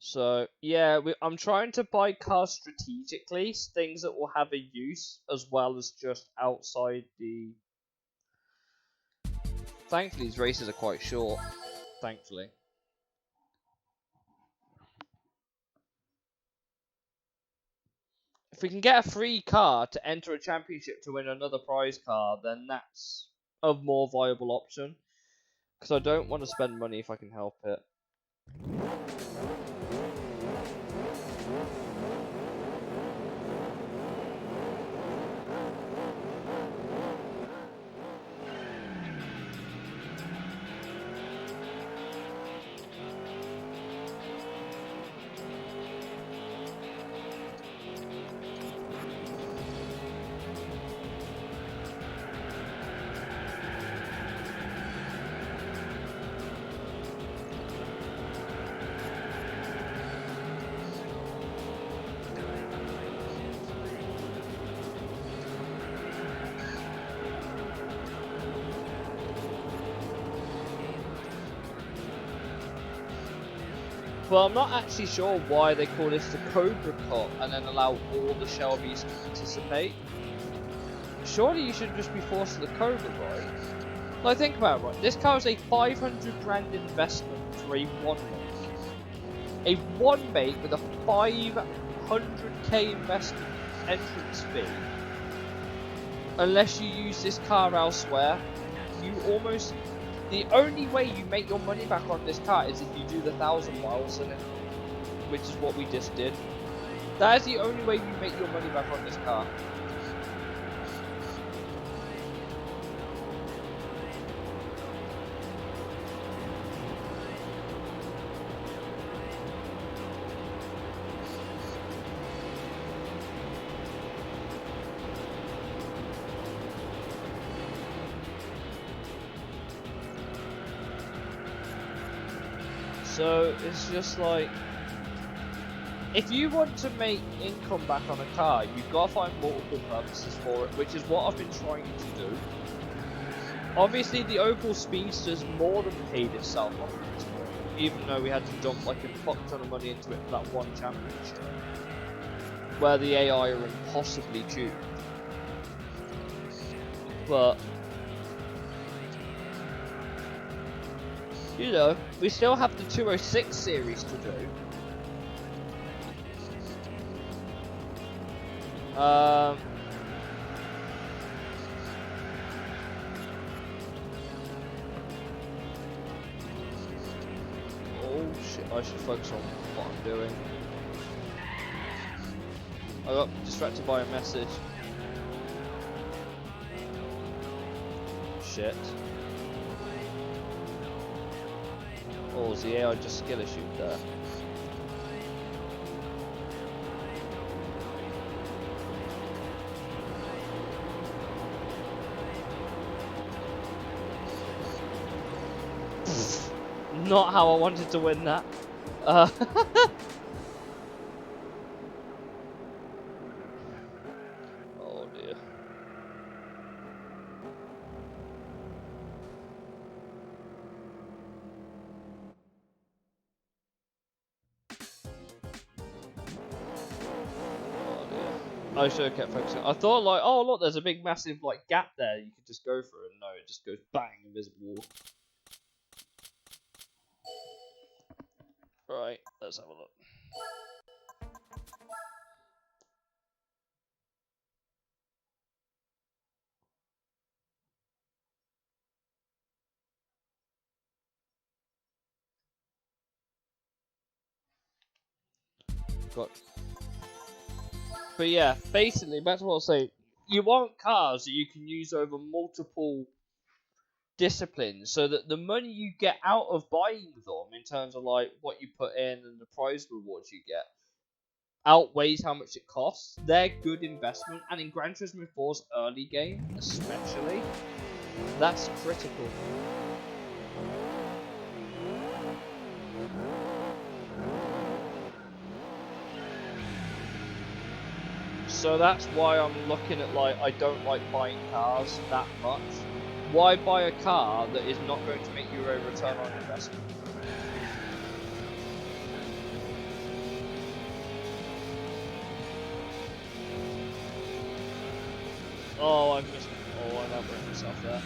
So, yeah, I'm trying to buy cars strategically, things that will have a use, as well as just outside the... Thankfully, these races are quite short. Thankfully. If we can get a free car to enter a championship to win another prize car, then that's a more viable option. Because I don't want to spend money if I can help it. Well, I'm not actually sure why they call this the Cobra Cup and then allow all the Shelbys to participate. Surely you should just be forced to the Cobra, right? Like, think about it, right? This car is a 500 grand investment for a one make. A one make with a 500k investment entrance fee. Unless you use this car elsewhere, you almost... The only way you make your money back on this car is if you do the 1,000 miles in it, which is what we just did. That is the only way you make your money back on this car. So it's just like, if you want to make income back on a car, you've got to find multiple purposes for it, which is what I've been trying to do. Obviously, the Opel Speedster's more than paid itself off at this point, even though we had to dump like a fuck ton of money into it for that one championship, where the AI are impossibly tuned. But you know, we still have the 206 series to do. Oh shit, I should focus on what I'm doing. I got distracted by a message. Shit. Or was the AI just skill issue there? Not how I wanted to win that. Oh dear. I should have kept focusing. I thought like, oh look, there's a big massive like gap there you could just go through, and no, it just goes bang, invisible wall. Right, let's have a look. Got. But yeah, basically, back to what I was saying. You want cars that you can use over multiple disciplines, so that the money you get out of buying them, in terms of like what you put in and the prize rewards you get, outweighs how much it costs. They're good investment, and in Gran Turismo 4's early game, especially, that's critical. So that's why I'm looking at, like, I don't like buying cars that much. Why buy a car that is not going to make you a return on investment? Oh, I missed. Oh, I'm outbraying myself there.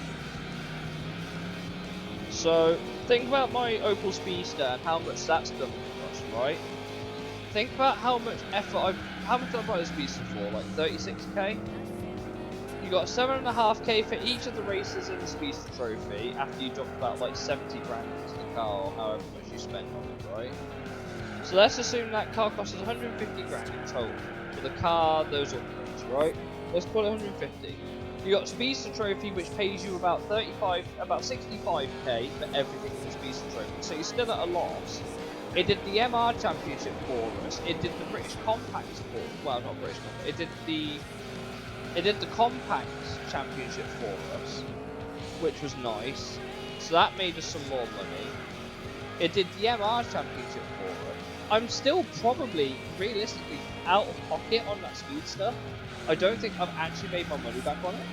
So, think about my Opel Speedster and how much that's done for us, right? Think about how much effort how much did I buy the Speedster for? Like 36k? You got 7.5k for each of the races in the Speedster trophy after you dropped about like 70 grand into the car, or however much you spent on it, right? So let's assume that car costs 150 grand in total for the car, those upgrades, right? Let's call it 150. You got Speedster trophy, which pays you about 65k for everything in the Speedster trophy. So you're still at a loss. It did the MR Championship for us. It did the British Compact for, well, not British Compact. It did the Compact Championship for us, which was nice. So that made us some more money. It did the MR Championship for us. I'm still probably, realistically, out of pocket on that Speedster. I don't think I've actually made my money back on it.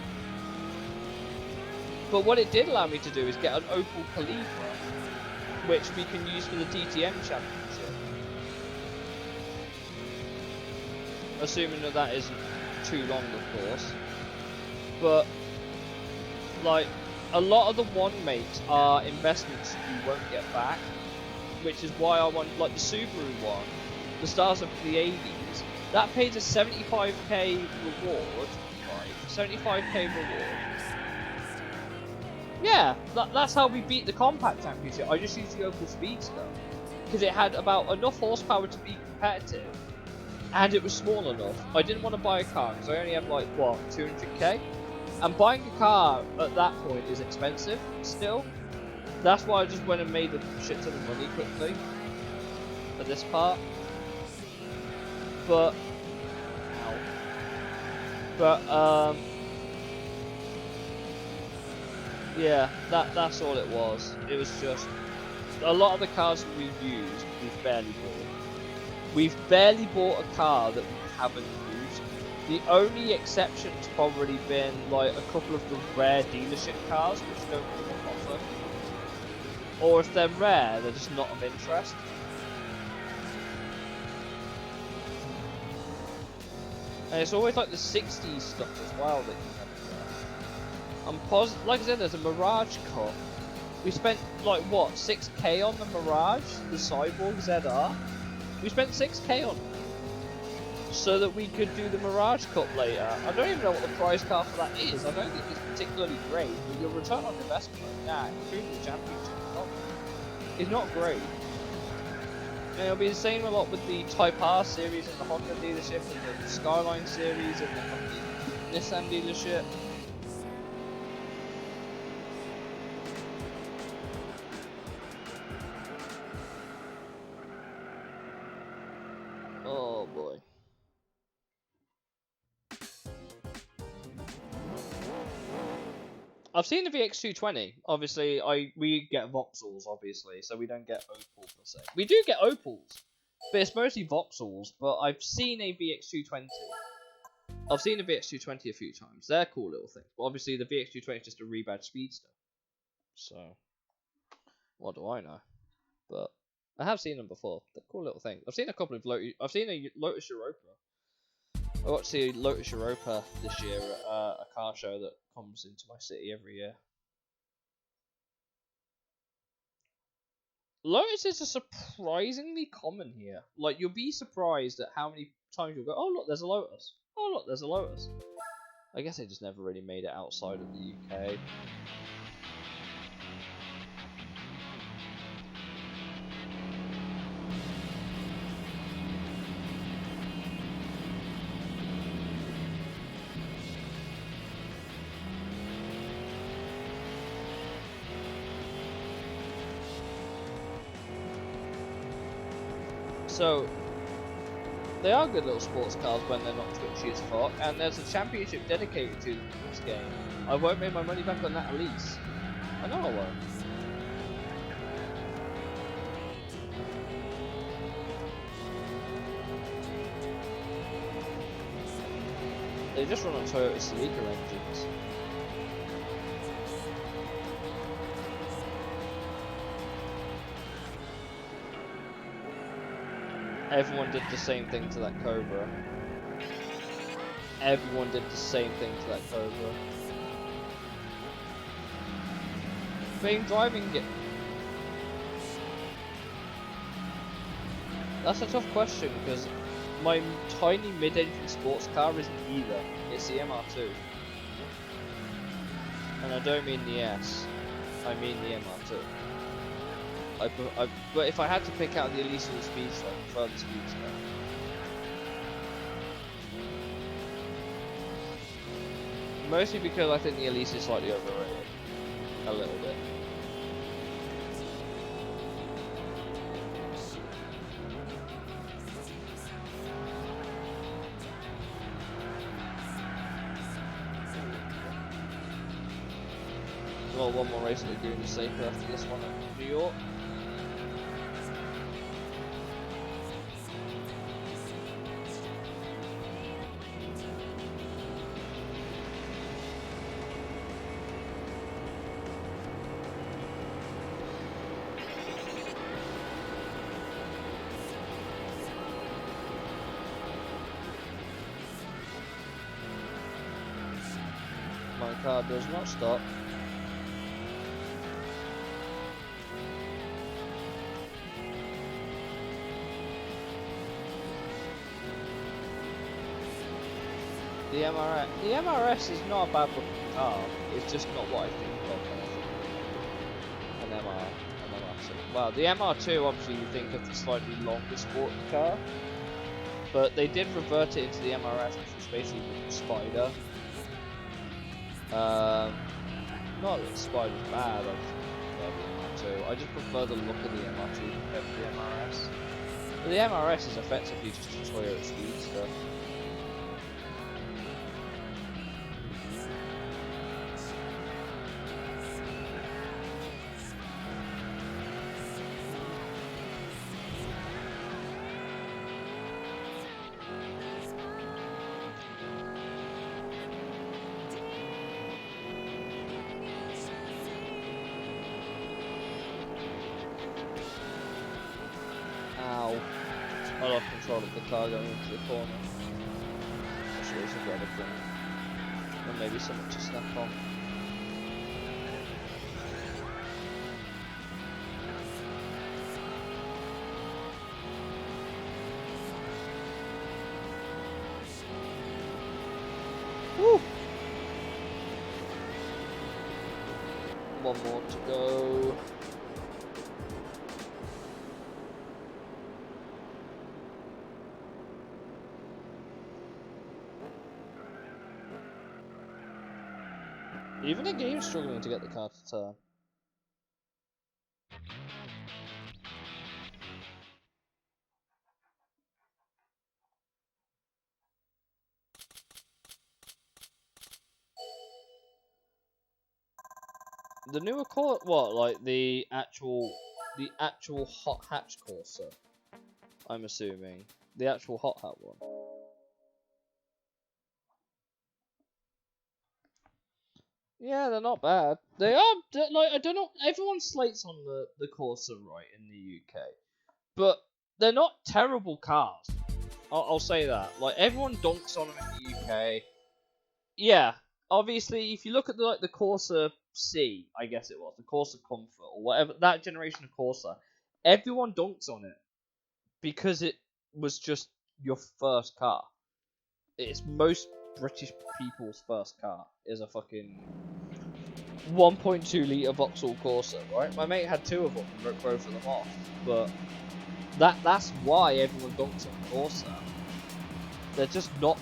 But what it did allow me to do is get an Opel Calibra, which we can use for the DTM Championship. assuming that that isn't too long, of course. But like a lot of the one makes are investments you won't get back, which is why I want like the Subaru one, the Stars of the 80s. That pays a 75k reward, right? 75k reward. Yeah, that's how we beat the compact championship. I just used the Opel Speedster because it had about enough horsepower to be competitive, and it was small enough. I didn't want to buy a car because I only have like what 200k, and buying a car at that point is expensive still. That's why I just went and made a shit ton of money quickly for this part. But yeah, that's all it was. It was just a lot of the cars that we've used, we've barely bought. We've barely bought a car that we haven't used. The only exception's probably been like a couple of the rare dealership cars which don't come up often. Or if they're rare, they're just not of interest. And it's always like the 60s stuff as well that you never get. I'm positive, like I said, there's a Mirage Cup. We spent like what, 6k on the Mirage, the Cyborg ZR. We spent 6k on it so that we could do the Mirage Cup later. I don't even know what the prize car for that is. I don't think it's particularly great, but your return on investment, including the championship, is not great. And it'll be the same a lot with the Type R series in the Honda dealership, and the Skyline series in the Nissan dealership. Oh boy. I've seen the VX220. Obviously, we get Vauxhalls, obviously, so we don't get Opal per se. We do get Opals, but it's mostly Vauxhalls. But I've seen a VX220. I've seen the VX220 a few times. They're cool little things. But obviously, the VX220 is just a rebadged Speedster. So, what do I know? But I have seen them before. They're cool little things. I've seen a couple of Lotus. I've seen a Lotus Europa. I got to see Lotus Europa this year at a car show that comes into my city every year. Lotuses are surprisingly common here. Like, you'll be surprised at how many times you'll go, oh look, there's a Lotus. Oh look, there's a Lotus. I guess they just never really made it outside of the UK. So, they are good little sports cars when they're not twitchy as fuck, and there's a championship dedicated to them in this game. I won't make my money back on that Elise. I know I won't. They just run on Toyota Celica engines. Everyone did the same thing to that Cobra. Everyone did the same thing to that Cobra. Being driving it. That's a tough question because my tiny mid-engine sports car isn't either. It's the MR2. And I don't mean the S. I mean the MR2. But if I had to pick out the Elise or the Speedster, I prefer the Speedster. Mostly because I think the Elise is slightly overrated. A little bit. Well, one more race at Laguna Seca after this one at New York. car does not stop. The MRS is not a bad looking car. It's just not what I think of an MR2. Well, the MR2 obviously you think of the slightly longer sport car, but they did revert it into the MRS, which is basically the Spider. Not that the Spider's bad. I just prefer the look of the MR2 compared to the MRS. But the MRS is effectively just a Toyota Speedster. I lost control of the car going into the corner. I should also grab a drink. And maybe something to snack on. Woo! One more to go. Even the game's struggling to get the car to turn. The newer core, what, like the actual hot hatch Corsa? I'm assuming the actual hot hat one. Yeah, they're not bad. They are, like, I don't know, everyone slates on the Corsa, right, in the UK. But they're not terrible cars. I'll say that. Like, everyone donks on them in the UK. Yeah, obviously, if you look at the Corsa C, I guess it was, the Corsa Comfort, or whatever, that generation of Corsa, everyone donks on it. Because it was just your first car. It's most British people's first car, is a fucking 1.2 litre Vauxhall Corsa, right? My mate had two of them and ripped both of them off, but that's why everyone donks on Corsa. They're just not...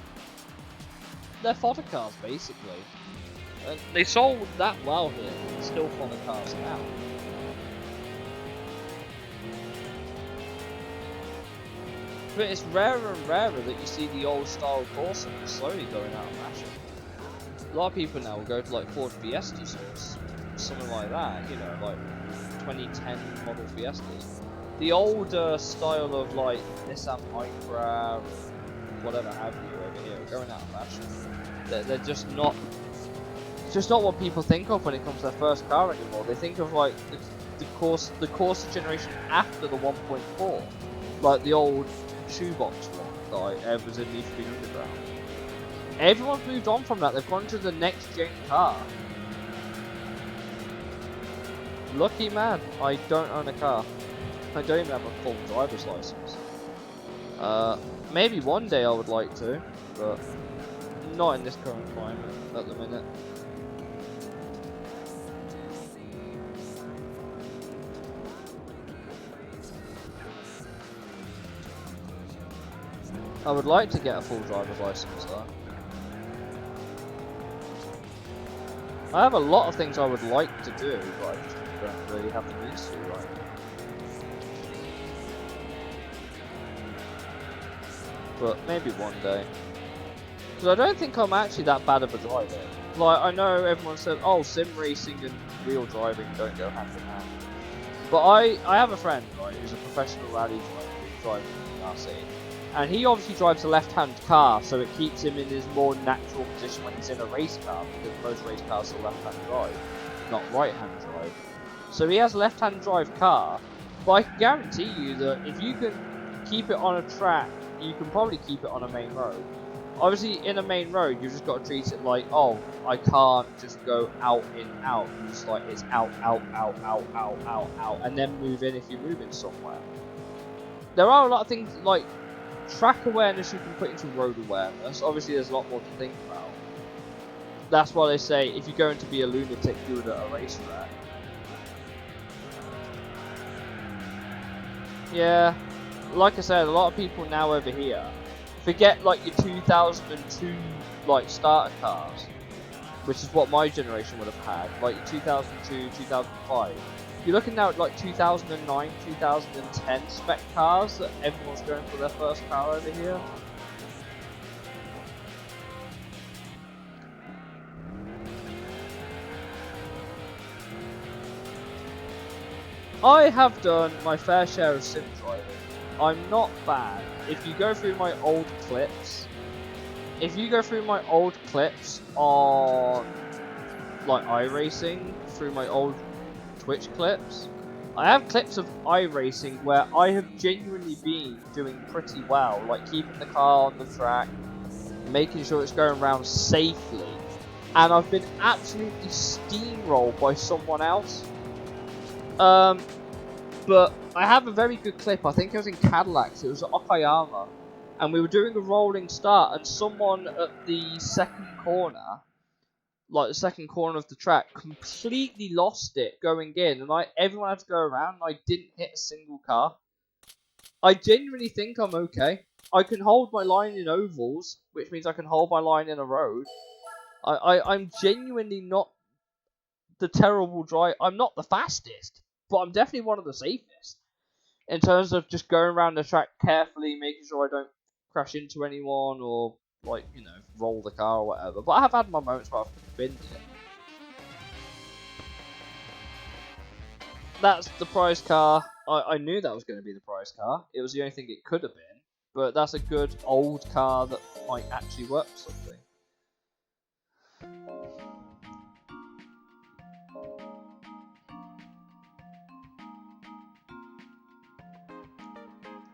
They're fodder cars, basically. And they sold that well here, still fodder cars now. But it's rarer and rarer that you see the old style Corsa slowly going out of fashion. A lot of people now will go to like Ford Fiestas or something like that, you know, like 2010 model Fiestas. The older style of like Nissan Micra, whatever have you over here, are going out of fashion. They're just not. It's just not what people think of when it comes to their first car anymore. They think of like the Corsa generation after the 1.4, like the old shoebox one that was in Need for Speed Underground. Everyone's moved on from that. They've gone to the next gen car. Lucky man, I don't own a car. I don't even have a full driver's license. Maybe one day I would like to, but not in this current climate at the minute. I would like to get a full driver's license though. I have a lot of things I would like to do, but I just don't really have the means to right now. But maybe one day. Because I don't think I'm actually that bad of a driver. Like, I know everyone says, oh, sim racing and real driving don't go hand in hand. But I have a friend, right, who's a professional rally driver who's driving in the RC. And he obviously drives a left-hand car, so it keeps him in his more natural position when he's in a race car, because most race cars are left-hand drive, not right-hand drive. So he has a left-hand drive car, but I can guarantee you that if you can keep it on a track, you can probably keep it on a main road. Obviously, in a main road, you've just got to treat it like, oh, I can't just go out, in, out. You just like, it's out, out, out, out, out, out, out, and then move in if you're moving somewhere. There are a lot of things like track awareness you can put into road awareness. Obviously, there's a lot more to think about. That's why they say if you're going to be a lunatic, do it at a racetrack. Yeah, like I said, a lot of people now over here forget like your 2002 like starter cars, which is what my generation would have had, like your 2002, 2005. You're looking now at like 2009, 2010 spec cars that everyone's going for their first car over here. I have done my fair share of sim driving. I'm not bad. If you go through my old clips, on like iRacing, through my old Twitch clips, I have clips of iRacing where I have genuinely been doing pretty well, like keeping the car on the track, making sure it's going around safely, and I've been absolutely steamrolled by someone else. But I have a very good clip. I think it was in Cadillacs. It was at Okayama, and we were doing a rolling start, and someone at the second corner, like the second corner of the track, completely lost it going in, and everyone had to go around, and I didn't hit a single car. I genuinely think I'm okay. I can hold my line in ovals, which means I can hold my line in a road. I'm genuinely not the terrible driver. I'm not the fastest, but I'm definitely one of the safest. In terms of just going around the track carefully, making sure I don't crash into anyone or, like, you know, roll the car or whatever. But I have had my moments where I've binned it. That's the prize car. I knew that was going to be the prize car. It was the only thing it could have been. But that's a good old car that might actually work for something.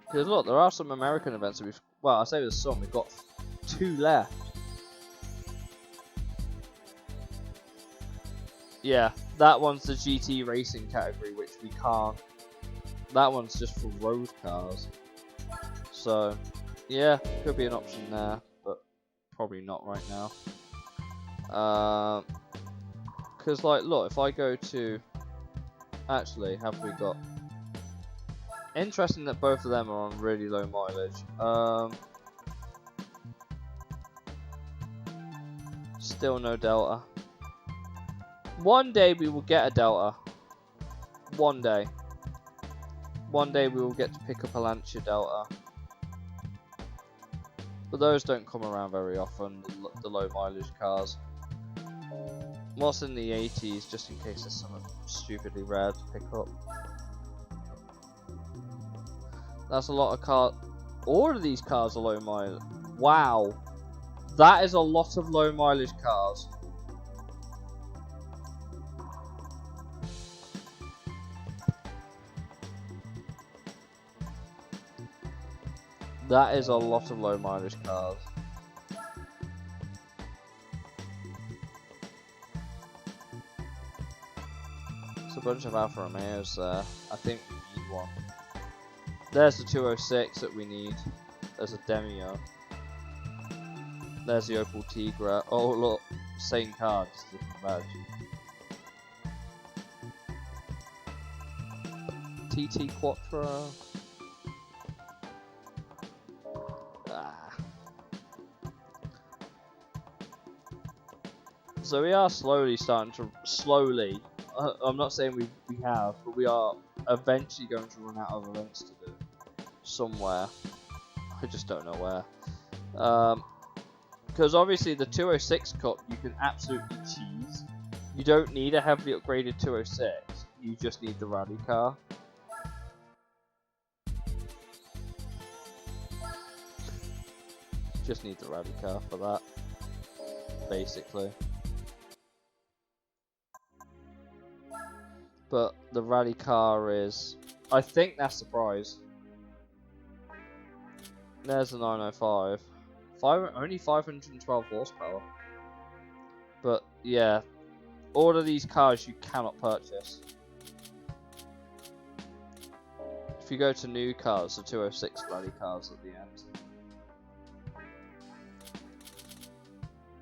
Because look, there are some American events that well, I say there's some. We've got 2 left. Yeah, that one's the GT racing category, which we can't. That one's just for road cars. So, yeah, could be an option there, but probably not right now. Because, like, look, if I go to... Actually, have we got... Interesting that both of them are on really low mileage. Still no Delta. One day we will get a Delta. One day. One day we will get to pick up a Lancia Delta. But those don't come around very often, the low mileage cars. What's in the 80s, just in case there's something stupidly rare to pick up. That's a lot of cars. All of these cars are low mileage. Wow. That is a lot of low mileage cars. That is a lot of low mileage cars. It's a bunch of Alfa Romeos there. I think we need one. There's the 206 that we need. There's a Demio. There's the Opel Tigra. Oh look, same car, just a different badge. TT Quattro. So we are slowly starting to I'm not saying we have, but we are eventually going to run out of events to do somewhere. I just don't know where. Because obviously the 206 Cup you can absolutely cheese. You don't need a heavily upgraded 206. You just need the rally car. Just need the rally car for that, basically. But the rally car is... I think that's the prize. There's the 905. only 512 horsepower. But yeah, all of these cars you cannot purchase. If you go to new cars, the 206 rally cars at the end.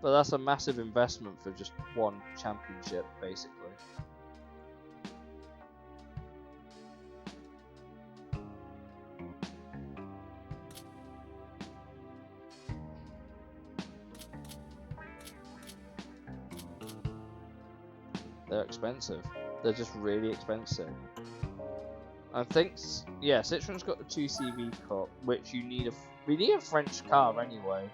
But that's a massive investment for just one championship, basically. They're expensive. They're just really expensive. I think, yeah, Citroen's got the 2CV Cup, which we need a French car anyway.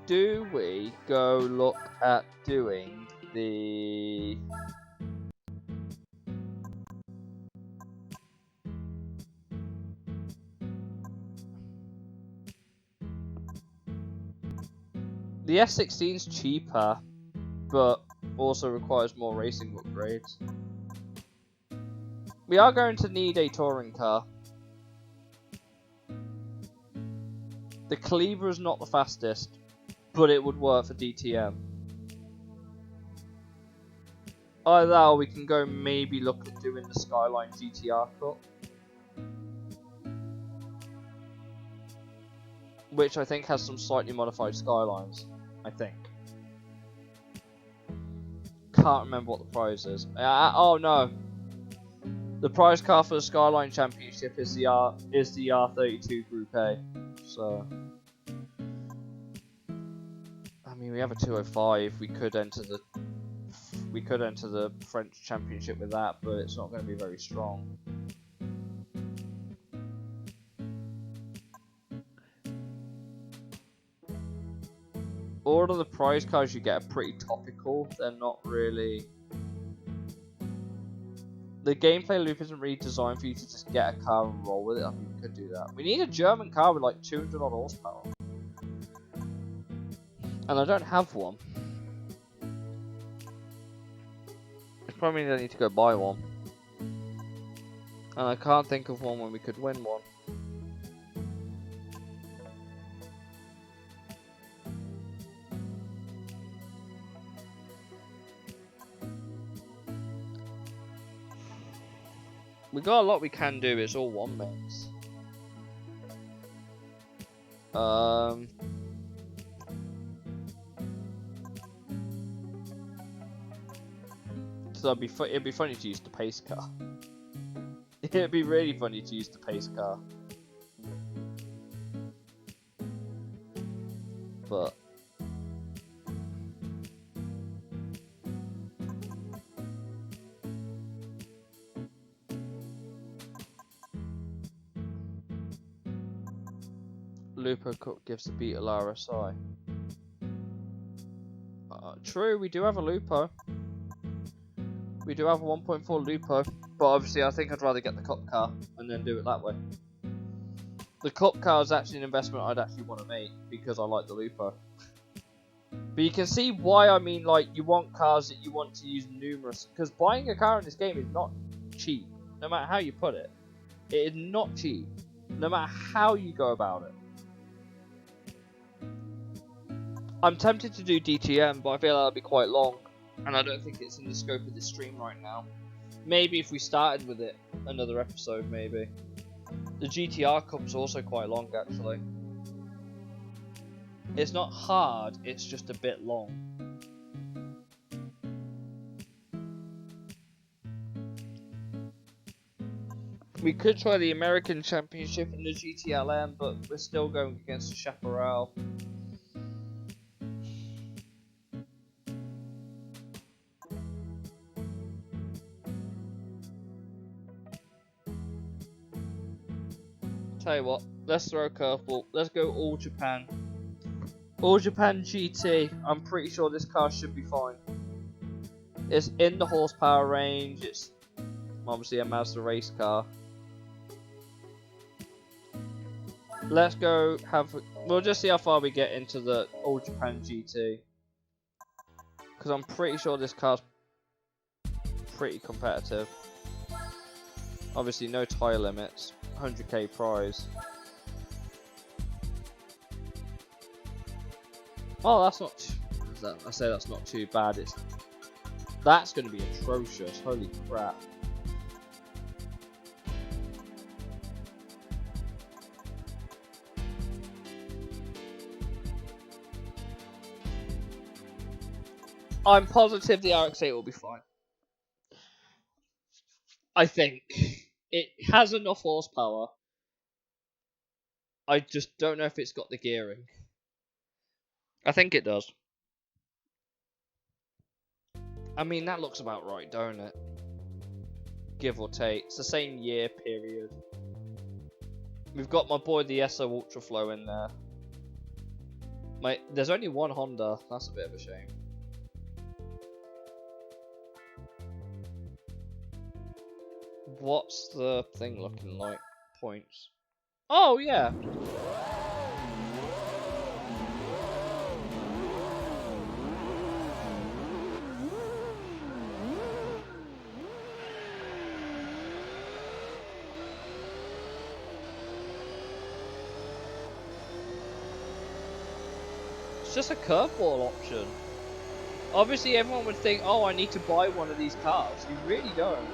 Do we go look at doing the S16's cheaper, but also requires more racing upgrades. We are going to need a touring car. The Cleaver is not the fastest, but it would work for DTM. Either that, or we can go maybe look at doing the Skyline GTR Cup, which I think has some slightly modified Skylines. I think. Can't remember what the prize is. Oh no, the prize car for the Skyline Championship is the R32 Group A. So, I mean, we have a 205. We could enter the French Championship with that, but it's not going to be very strong. All of the prize cars you get are pretty topical. They're not really. The gameplay loop isn't really designed for you to just get a car and roll with it. I mean, we could do that. We need a German car with like 200 odd horsepower. And I don't have one. It's probably means I need to go buy one. And I can't think of one when we could win one. We got a lot we can do, it's all one mix. So it'd be funny to use the pace car. It'd be really funny to use the pace car. But Lupo Cup gives the Beetle RSI. True, we do have a Lupo. We do have a 1.4 Lupo, but obviously I think I'd rather get the Cup car and then do it that way. The Cup car is actually an investment I'd actually want to make because I like the Lupo. But you can see why. I mean, like, you want cars that you want to use numerous, because buying a car in this game is not cheap, no matter how you put it. It is not cheap, no matter how you go about it. I'm tempted to do DTM, but I feel that'll be quite long, and I don't think it's in the scope of this stream right now. Maybe if we started with it, another episode maybe. The GTR Cup's also quite long, actually. It's not hard, it's just a bit long. We could try the American Championship in the GTLM, but we're still going against the Chaparral. Tell you what, let's throw a curveball. Let's go All Japan. All Japan GT. I'm pretty sure this car should be fine. It's in the horsepower range. It's obviously a Mazda race car. Let's go have. We'll just see how far we get into the All Japan GT. Because I'm pretty sure this car's pretty competitive. Obviously, no tyre limits. 100k prize. Oh, that's not. I say that's not too bad. That's going to be atrocious. Holy crap! I'm positive the RX-8 will be fine. I think it has enough horsepower. I just don't know if it's got the gearing. I think it does. I mean, that looks about right, don't it? Give or take. It's the same year period. We've got my boy the SO Ultraflow in there. There's only one Honda. That's a bit of a shame. What's the thing looking like? Points. Oh, yeah. It's just a curveball option. Obviously, everyone would think, oh, I need to buy one of these cars. You really don't.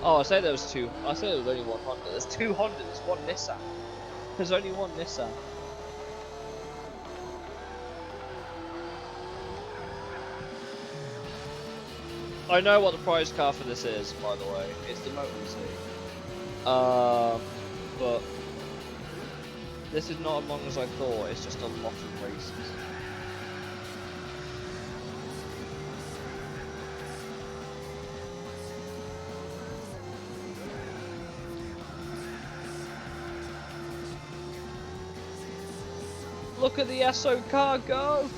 Oh, I said there was two. I said there was only one Honda. There's two Hondas, one Nissan. There's only one Nissan. I know what the prize car for this is, by the way. It's the Motor Z. But this is not as long as I thought. It's just a lot of races. Look at the SO car go!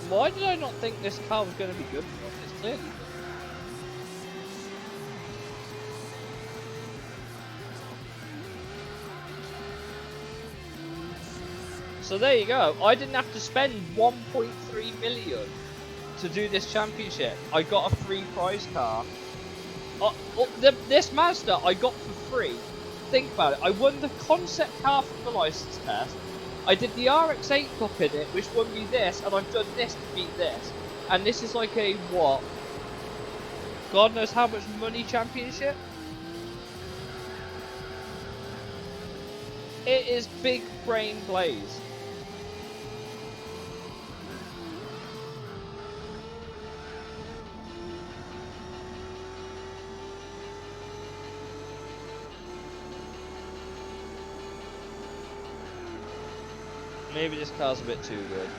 Why did I not think this car was going to be good enough? It's clearly good. So there you go. I didn't have to spend 1.3 million to do this championship. I got a free prize car. This Mazda I got for free. Think about it. I won the concept car from the license test. I did the RX-8 Cup in it, which won me this, and I've done this to beat this. And this is like a, what? God knows how much money championship? It is big brain blaze. Maybe this car's a bit too good.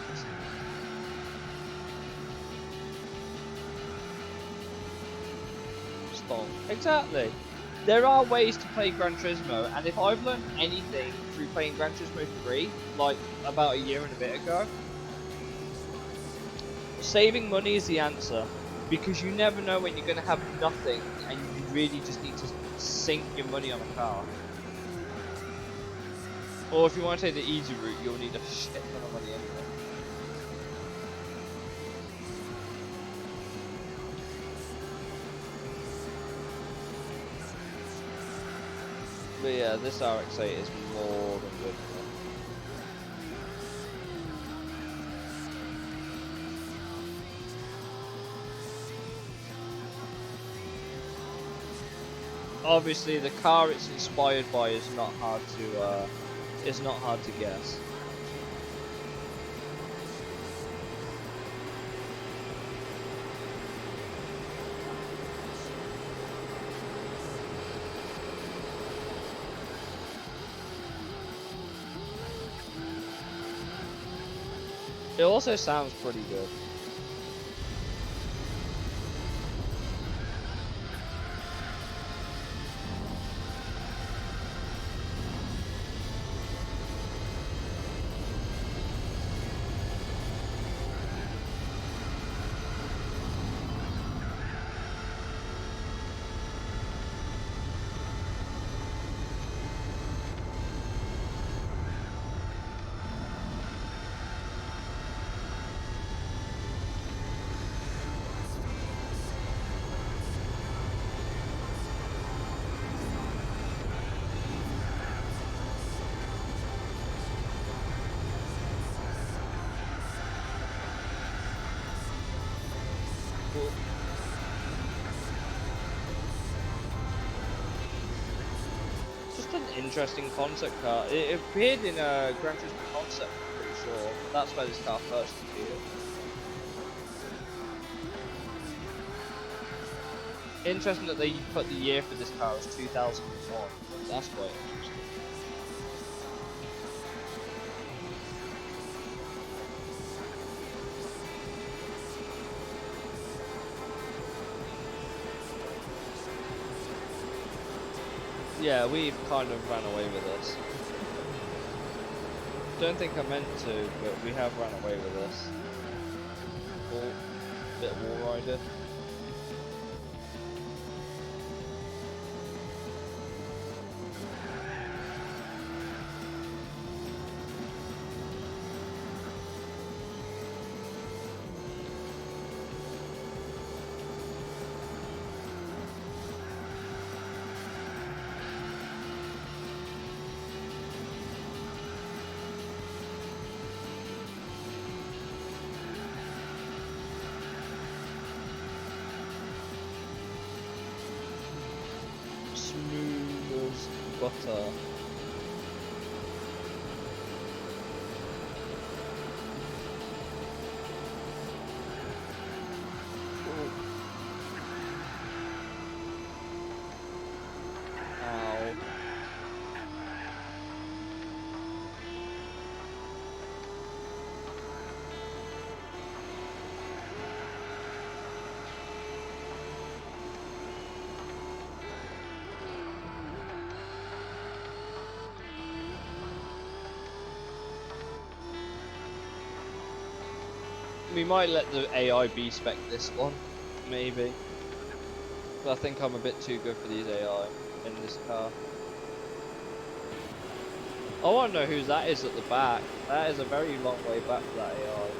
Stop. Exactly. There are ways to play Gran Turismo, and if I've learned anything through playing Gran Turismo 3, like about a year and a bit ago, saving money is the answer. Because you never know when you're going to have nothing, and you really just need to sink your money on a car. Or if you want to take the easy route, you'll need a shit ton of money anyway. But yeah, this RX-8 is more than good enough. Obviously, the car it's inspired by is not hard to guess. It also sounds pretty good. interesting concept car. It appeared in a Gran Turismo concept, I'm pretty sure. That's where this car first appeared. Interesting that they put the year for this car as 2001. That's quite interesting. Yeah, we've kind of ran away with this. Don't think I meant to, but we have ran away with this. Oh, bit of wall rider. Smooth as butter. Ow. We might let the AI B-spec this one, maybe. But I think I'm a bit too good for these AI in this car. I want to know who that is at the back. That is a very long way back for that AI.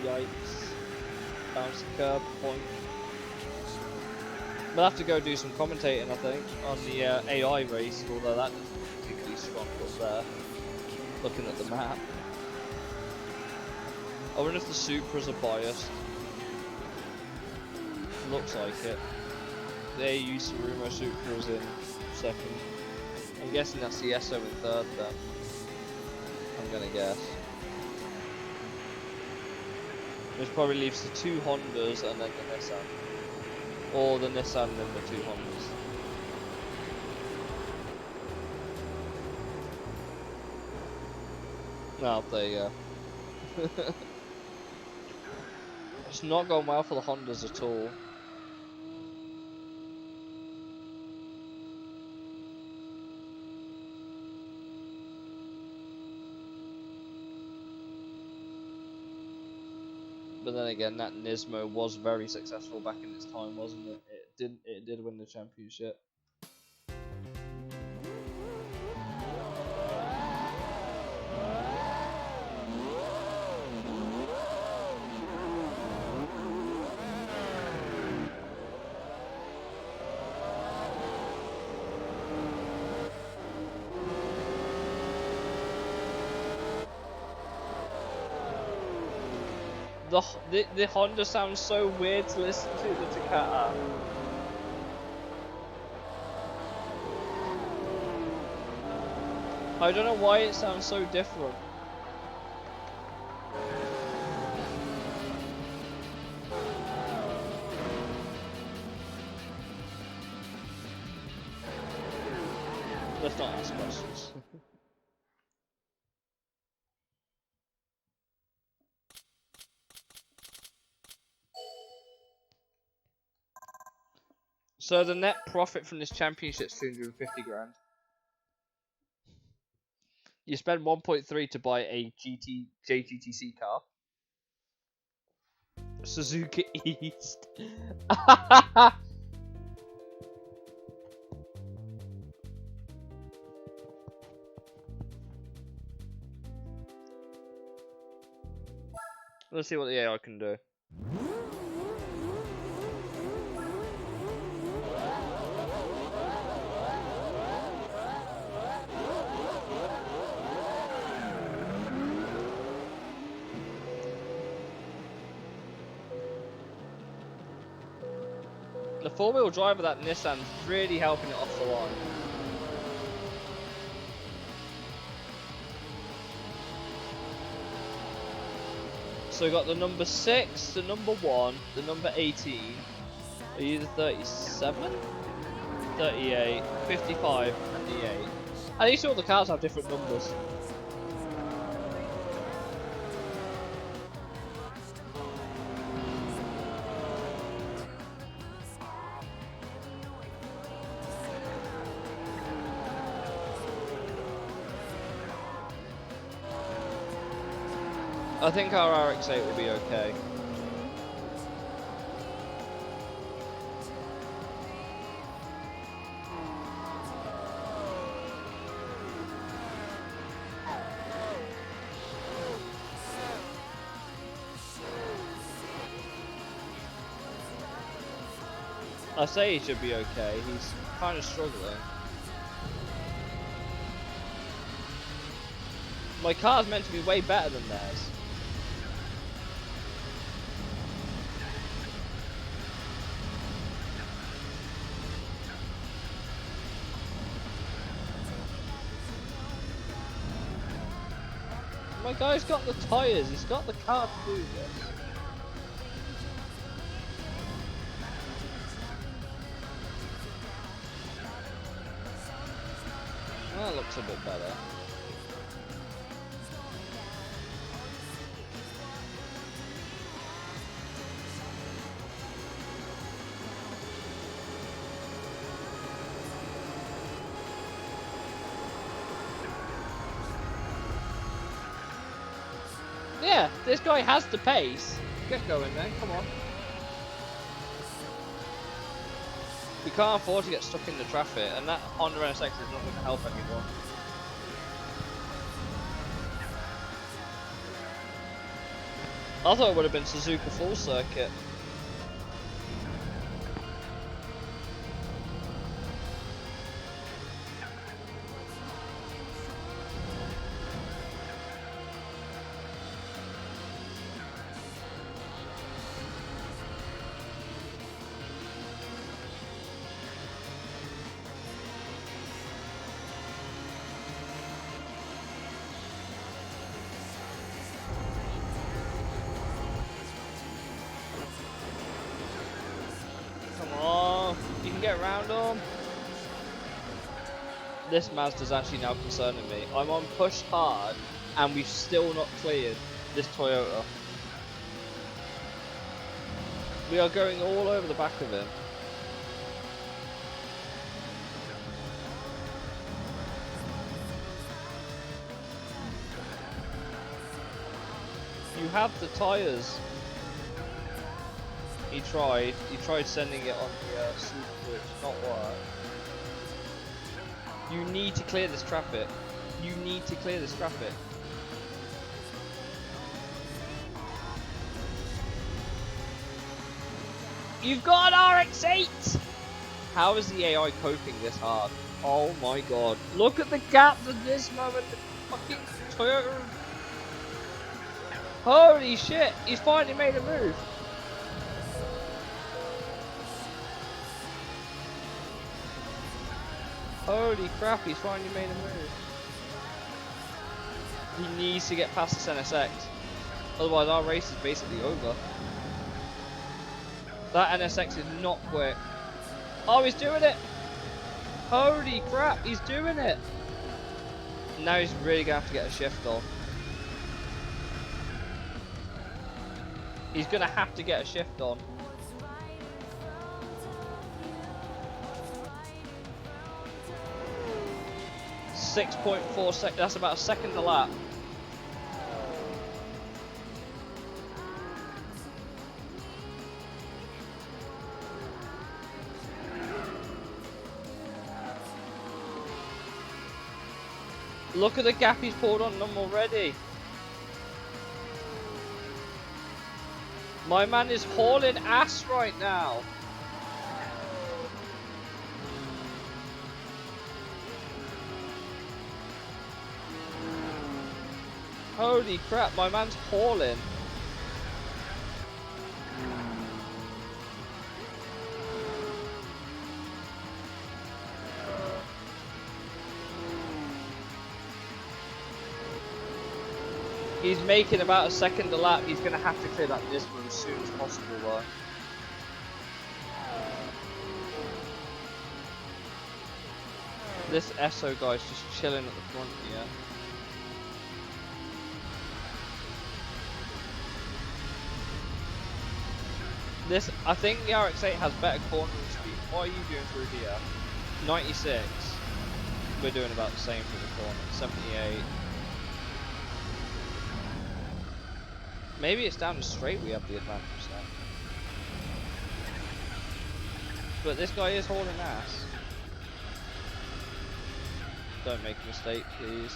Yikes. Bounce the curb, point. We'll have to go do some commentating, I think, on the AI race, although that doesn't look particularly strong up there, looking at the map. I wonder if the Supras are biased. Looks like it. The AU Surumo Supra's in second. I'm guessing that's the SO in third then. I'm gonna guess. Which probably leaves the two Hondas and then the Nissan. Or the Nissan and then the two Hondas. Oh, there you go. It's not going well for the Hondas at all. But then again, that Nismo was very successful back in its time, wasn't it? It did win the championship. The Honda sounds so weird to listen to, the Takata. I don't know why it sounds so different. Let's not ask questions. So the net profit from this championship is 250 grand. You spend 1.3 to buy a JGTC car. Suzuka East. Let's see what the AI can do. The four-wheel drive of that Nissan's really helping it off the line. So we got the number 6, the number 1, the number 18. Are you the 37? 38, 55, and the 8. At least all the cars have different numbers. I think our RX-8 will be okay. I say he should be okay, he's kind of struggling. My car's meant to be way better than theirs. My guy's got the tyres, he's got the car to do this. That looks a bit better. Yeah, this guy has the pace. Get going then, come on. We can't afford to get stuck in the traffic, and that Honda NSX is not going to help anymore. I thought it would have been Suzuka full circuit. Get around them. This Mazda's actually now concerning me. I'm on push hard and we've still not cleared this Toyota. We are going all over the back of him. You have the tyres. He tried sending it on the Super, which did not work. You need to clear this traffic. You need to clear this traffic. You've got an RX-8! How is the AI coping this hard? Oh my god. Look at the gap at this moment. The fucking Toyota. Holy shit, he's finally made a move. Holy crap, he's finally made a move. He needs to get past this NSX. Otherwise our race is basically over. That NSX is not quick. Oh, he's doing it! Holy crap, he's doing it! Now he's really going to have to get a shift on. He's going to have to get a shift on. 6.4 seconds. That's about a second a lap. Look at the gap he's pulled on them already. My man is hauling ass right now. Holy crap, my man's hauling. He's making about a second a lap. He's going to have to clear that Nismo as soon as possible though. This Esso guy's just chilling at the front here. This, I think the RX-8 has better cornering speed. What are you doing through here? 96. We're doing about the same for the corner. 78. Maybe it's down the straight we have the advantage then. But this guy is hauling ass. Don't make a mistake, please.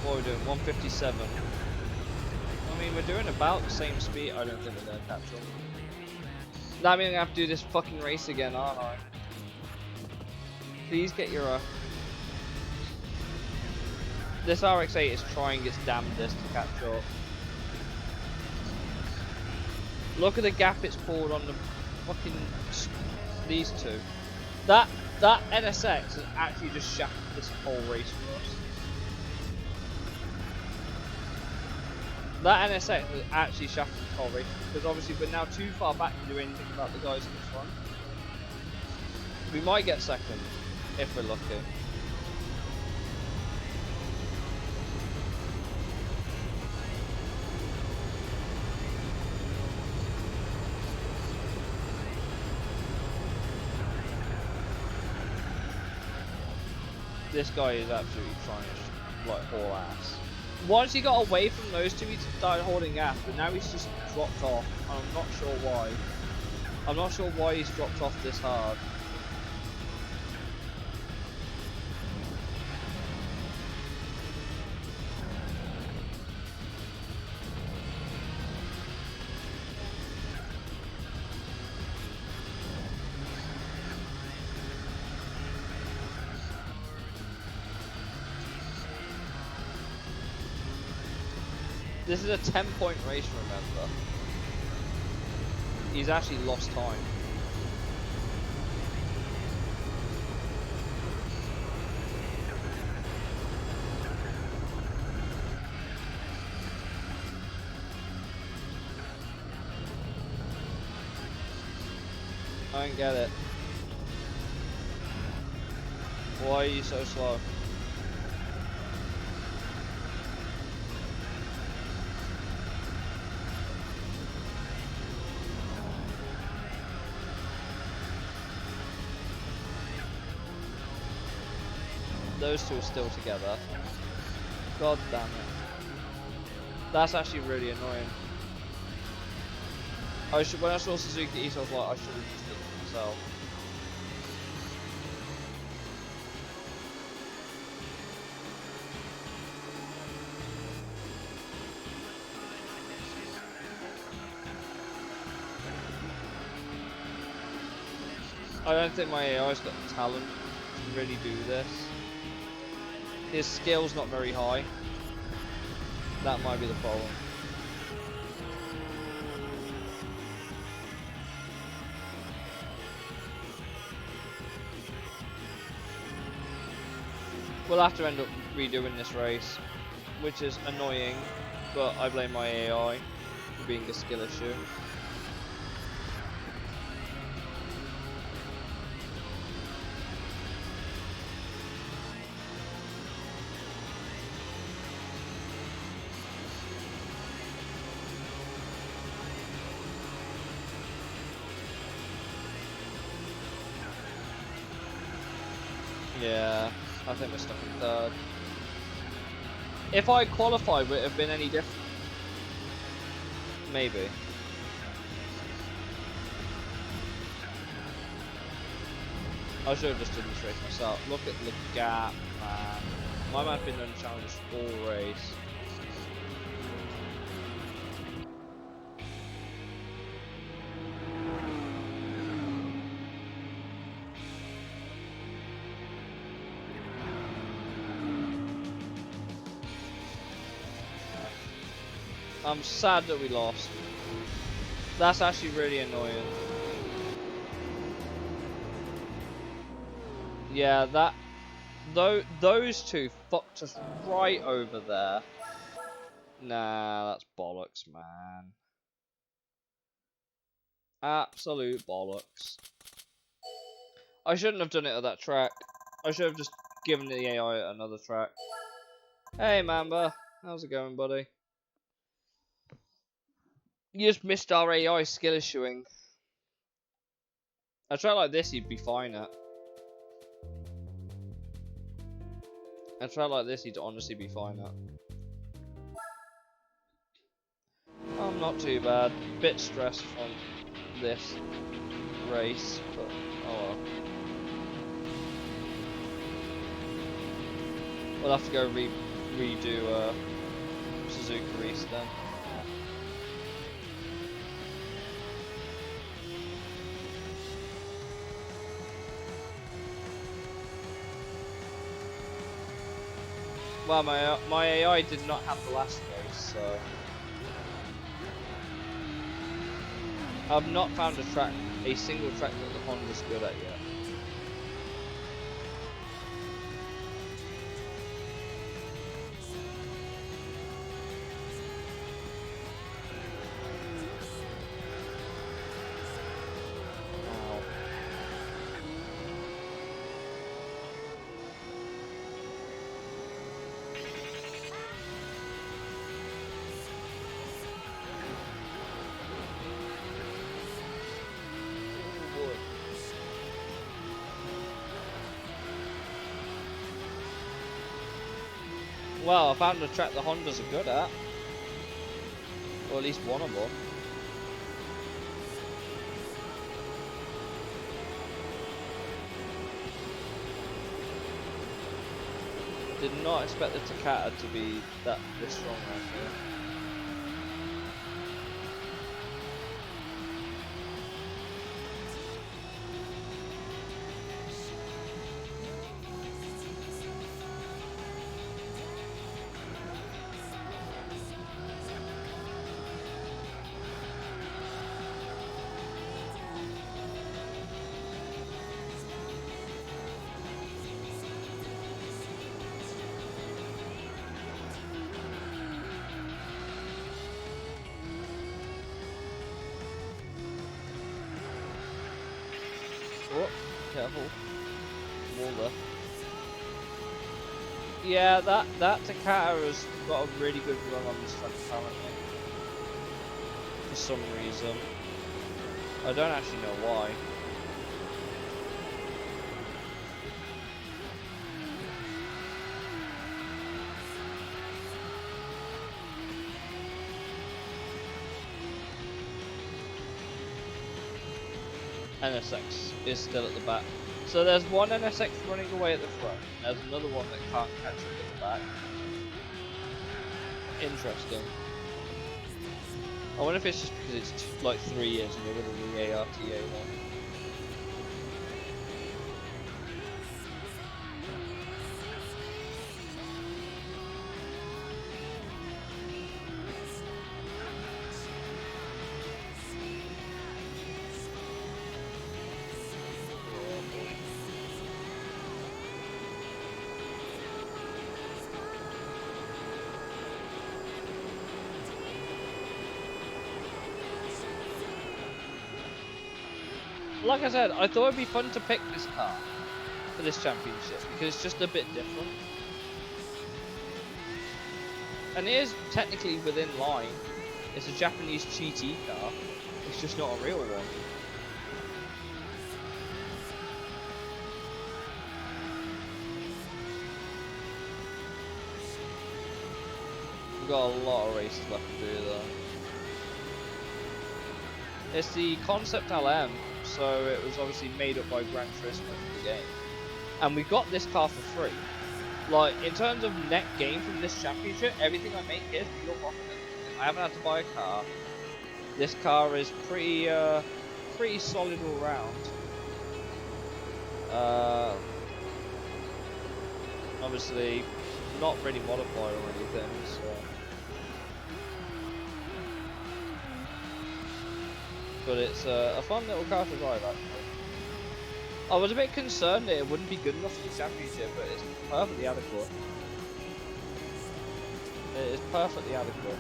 What are we doing? 157. I mean, we're doing about the same speed. I don't think we're going to catch up. That means I'm going to have to do this fucking race again, aren't I? Please get your... This RX-8 is trying its damnedest to catch up. Look at the gap it's pulled on the fucking... these two. That NSX has actually just shafted this whole race for us. That NSX has actually shafted this whole race because obviously we're now too far back to do anything about the guys in the front. We might get second if we're lucky. This guy is absolutely trying to like haul ass. Once he got away from those two, he started holding ass, but now he's just dropped off. And I'm not sure why. I'm not sure why he's dropped off this hard. This is a 10-point race, remember. He's actually lost time. I don't get it. Why are you so slow? Those two are still together. God damn it. That's actually really annoying. When I saw Suzuki East, I was like, I should have used it myself. I don't think my AI's got the talent to really do this. His skill's not very high. That might be the problem. We'll have to end up redoing this race, which is annoying, but I blame my AI for being a skill issue. Yeah, I think we're stuck in third. If I qualified, would it have been any different? Maybe. I should have just done this race myself. Look at the gap, man. My man's been unchallenged all race. I'm sad that we lost. That's actually really annoying. Yeah, those two fucked us right over there. Nah, that's bollocks, man. Absolute bollocks. I shouldn't have done it at that track. I should have just given the AI another track. Hey, Mamba. How's it going, buddy? You just missed our AI skill issuing. A track like this, you'd be fine at. A track like this, you'd honestly be fine at. I'm not too bad. Bit stressed from this race, but oh well. We'll have to go redo Suzuka race then. Well, my AI did not have the last race, so I've not found a single track that the Honda's good at yet. Well, I found a track the Hondas are good at. Or at least one of them. Did not expect the Takata to be this strong right here. Oh, careful. Wall there. Yeah, that Takata has got a really good run on this track apparently. For some reason. I don't actually know why. NSX is still at the back. So there's one NSX running away at the front, there's another one that can't catch up at the back. Interesting. I wonder if it's just because it's like 3 years newer than the ARTA one. Like I said, I thought it'd be fun to pick this car for this championship because it's just a bit different. And it is technically within line. It's a Japanese GT car. It's just not a real one. We've got a lot of races left to do though. It's the Concept LM, so it was obviously made up by Gran Turismo for the game. And we got this car for free. Like, in terms of net gain from this championship, everything I make here is pure profit. I haven't had to buy a car. This car is pretty solid all round. Obviously, not really modified or anything, so. But it's a fun little car to drive, actually. I was a bit concerned that it wouldn't be good enough for the championship, but it's perfectly adequate. It is perfectly adequate.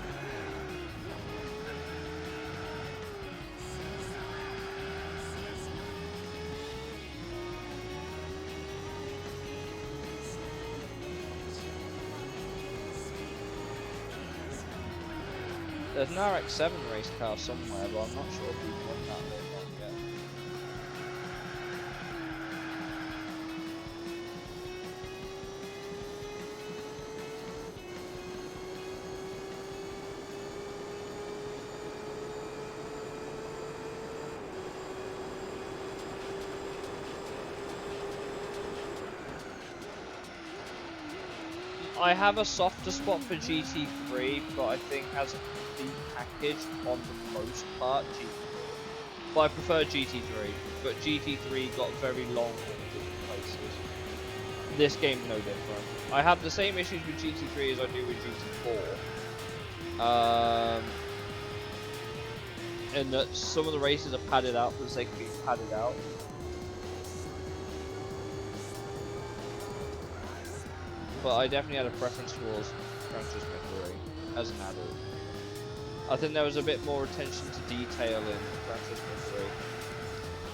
There's an RX-7 race car somewhere, but I'm not sure if we've won that or not yet. I have a softer spot for GT3, but I think as a complete package, on the most part, GT4. But I prefer GT3, but GT3 got very long in different places. This game no different. I have the same issues with GT3 as I do with GT4. In that some of the races are padded out for the sake of being padded out. But I definitely had a preference towards Gran Turismo 3 as an adult. I think there was a bit more attention to detail in Gran Turismo 3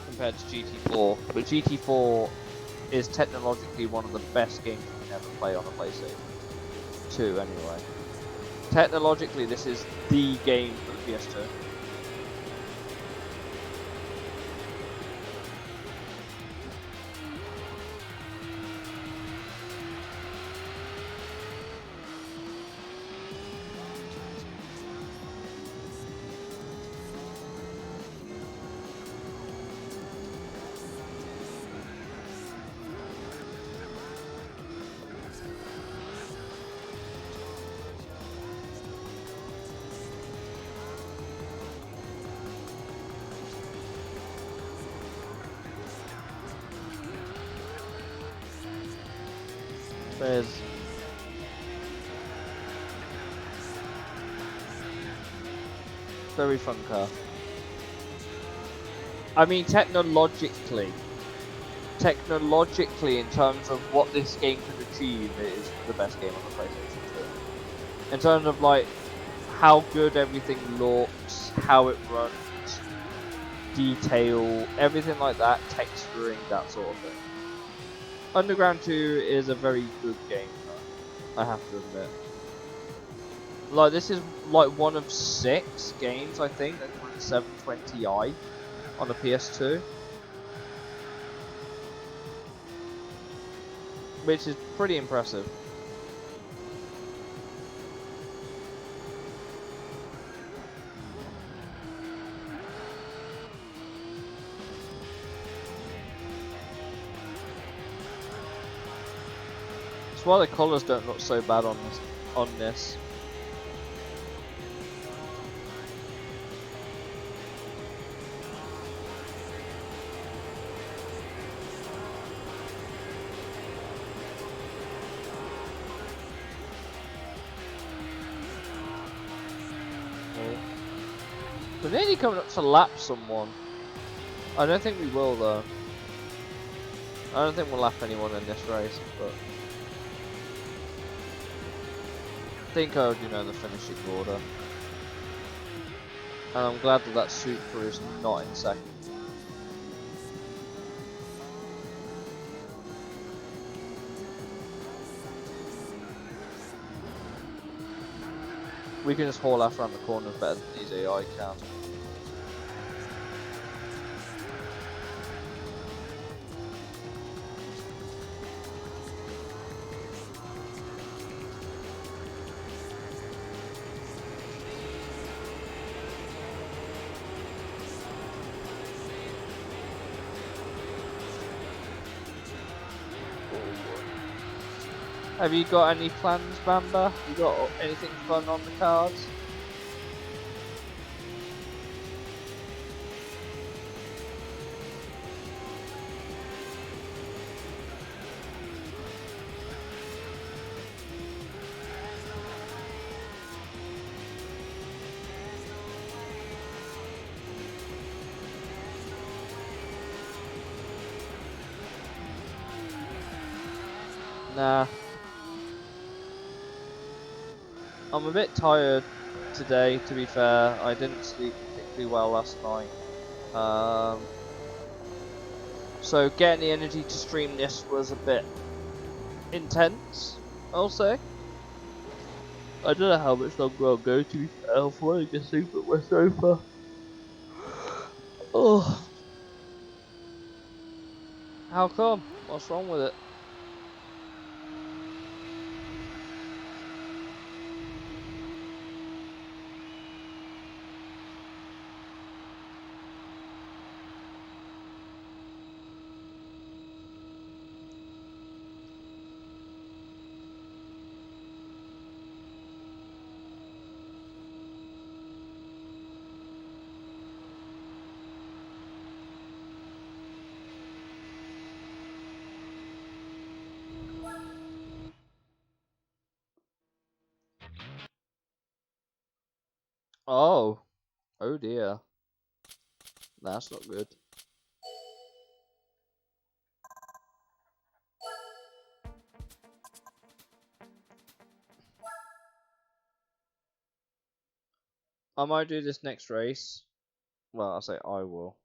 compared to GT4. But GT4 is technologically one of the best games you can ever play on a PlayStation 2 anyway. Technologically, this is the game for the PS2. There's very fun car. I mean, technologically, in terms of what this game can achieve, it is the best game on the PlayStation 2. In terms of like how good everything looks, how it runs, detail, everything like that, texturing, that sort of thing. Underground 2 is a very good game, though, I have to admit. Like, this is like one of 6 games, I think, that run 720i on a PS2. Which is pretty impressive. That's why the colours don't look so bad on this. We're nearly coming up to lap someone. I don't think we will though. I don't think we'll lap anyone in this race, but I think I already know the finishing order. And I'm glad that that Supra is not in second. We can just haul off around the corners better than these AI can. Have you got any plans, Bamba? You got anything fun on the cards? Nah. I'm a bit tired today, to be fair. I didn't sleep particularly well last night. So getting the energy to stream this was a bit intense, I'll say. I don't know how much longer I'll go, to be fair. I'll probably just sleep at my sofa. Oh. How come? What's wrong with it? Oh. Oh dear. That's not good. I might do this next race. Well, I'll say I will.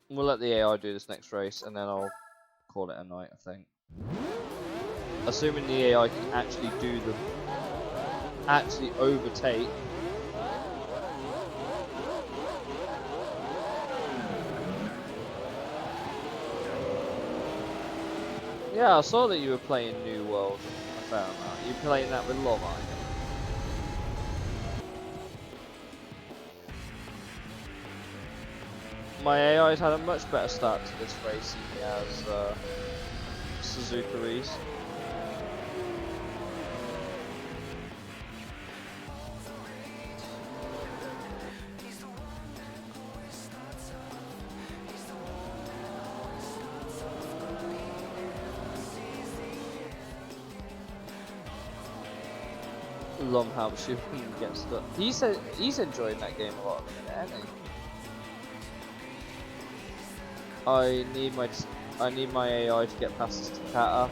We'll let the AI do this next race, and then I'll call it a night, I think. Assuming the AI can actually do them. Actually overtake. Yeah, I saw that you were playing New World. I found out. You're playing that with Love, aren't you? My AI's had a much better start to this race than he has Suzuki's. Lumhampshire gets stuck. He's enjoying that game a lot at the minute, hasn't he? I need my AI to get past this Takata.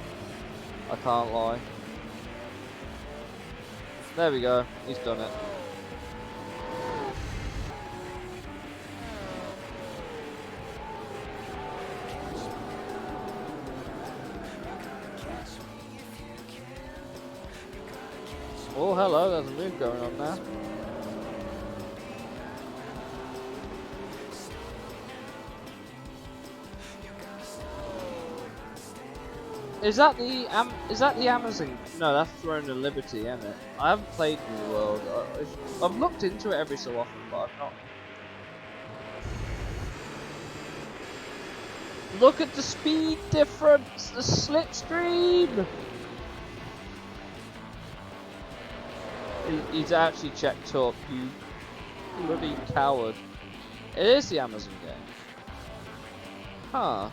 I can't lie. There we go. He's done it. Oh, hello, there's a move going on now. Is that the Amazon? No, that's Throne of Liberty, isn't it? I haven't played New World. I've looked into it every so often, but I've not. Look at the speed difference, the slipstream. He's actually checked up, you bloody coward. It is the Amazon game. Huh.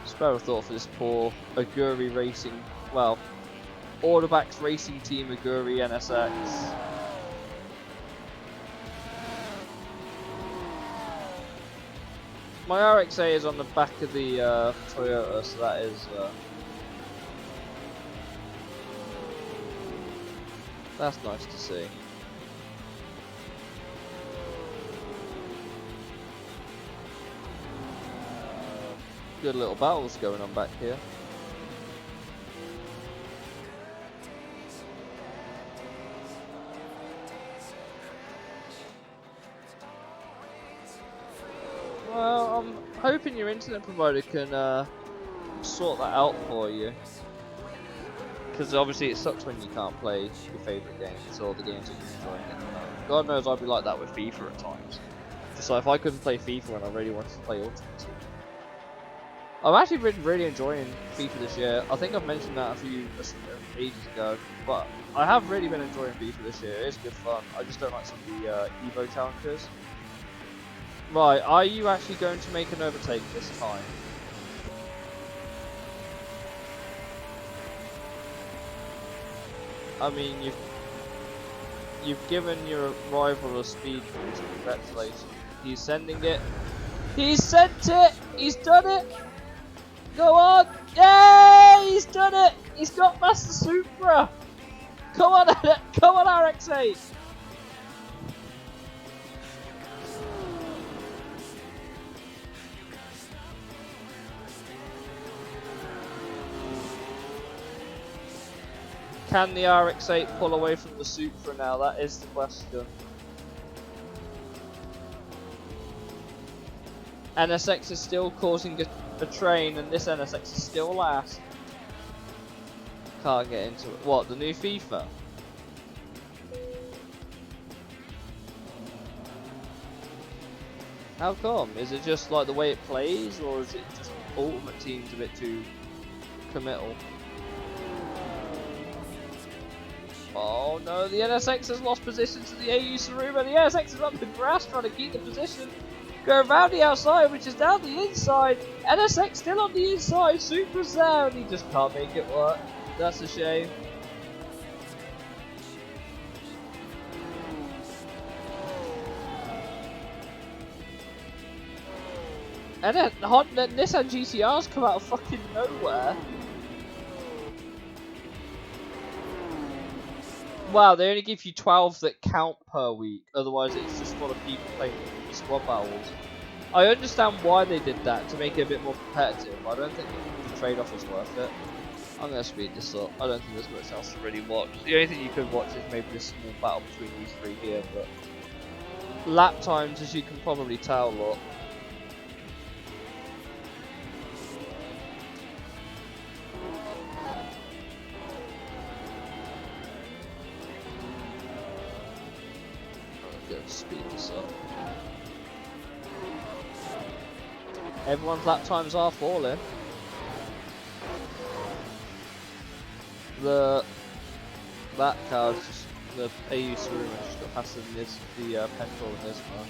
Spare a thought for this poor Aguri Racing, well, Orderback's racing team Aguri NSX. My RXA is on the back of the Toyota, so that is that's nice to see. Good little battles going on back here. Well, I'm hoping your internet provider can sort that out for you. Because obviously it sucks when you can't play your favourite games or the games that you're enjoying at the moment. God knows I'd be like that with FIFA at times. So if I couldn't play FIFA and I really wanted to play Ultimate Team, I've actually been really enjoying FIFA this year. I think I've mentioned that a few ages ago, but I have really been enjoying FIFA this year. It's good fun. I just don't like some of the Evo challenges. Right, are you actually going to make an overtake this time? I mean, you've given your rival a speed boost. Congratulations. He's sending it. He's sent it! He's done it! Go on! Yay! He's done it! He's got Master Supra! Come on, come on, RX-8! Can the RX-8 pull away from the Supra now? That is the question. NSX is still causing a train, and this NSX is still last. Can't get into it. What, the new FIFA? How come? Is it just like the way it plays, or is it just Ultimate Team's a bit too committal? Oh no, the NSX has lost position to the AU Suruba. The NSX is on the grass trying to keep the position. Go around the outside, which is down the inside. NSX still on the inside. Supra's there, and he just can't make it work. That's a shame. And then Nissan GTRs come out of fucking nowhere. Wow, they only give you 12 that count per week. Otherwise, it's just full of people playing squad battles. I understand why they did that, to make it a bit more competitive. I don't think the trade-off is worth it. I'm going to speed this up. I don't think there's much else to really watch. The only thing you could watch is maybe this small battle between these three here, but lap times, as you can probably tell, look. I'm going to speed this up. Everyone's lap times are falling. That car's just, the AU Suruba just got past the petrol in this one.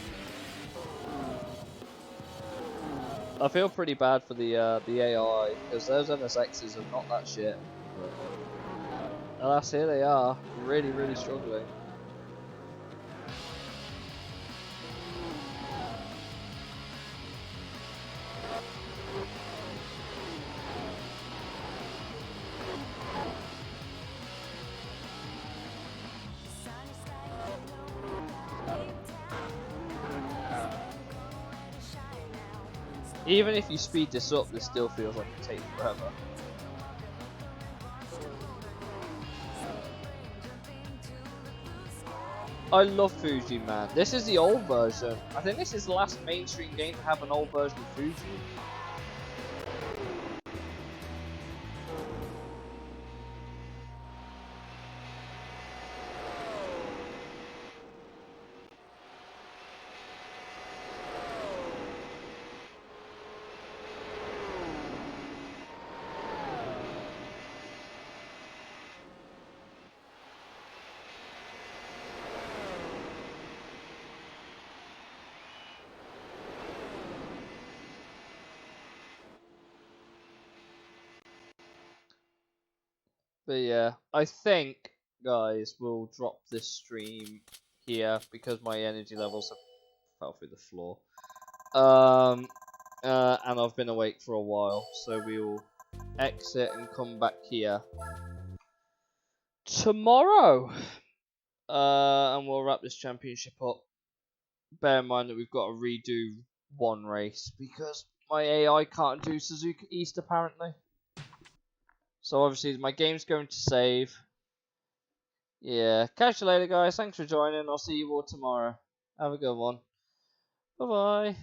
I feel pretty bad for the AI, because those NSXs are not that shit. But alas, here they are, really, really struggling. Even if you speed this up, this still feels like it takes forever. I love Fuji, man. This is the old version. I think this is the last mainstream game to have an old version of Fuji. But yeah, I think, guys, we'll drop this stream here because my energy levels have fell through the floor. And I've been awake for a while, so we will exit and come back here tomorrow. And we'll wrap this championship up. Bear in mind that we've got to redo one race because my AI can't do Suzuka East apparently. So obviously my game's going to save. Yeah, catch you later guys, thanks for joining, I'll see you all tomorrow. Have a good one. Bye bye.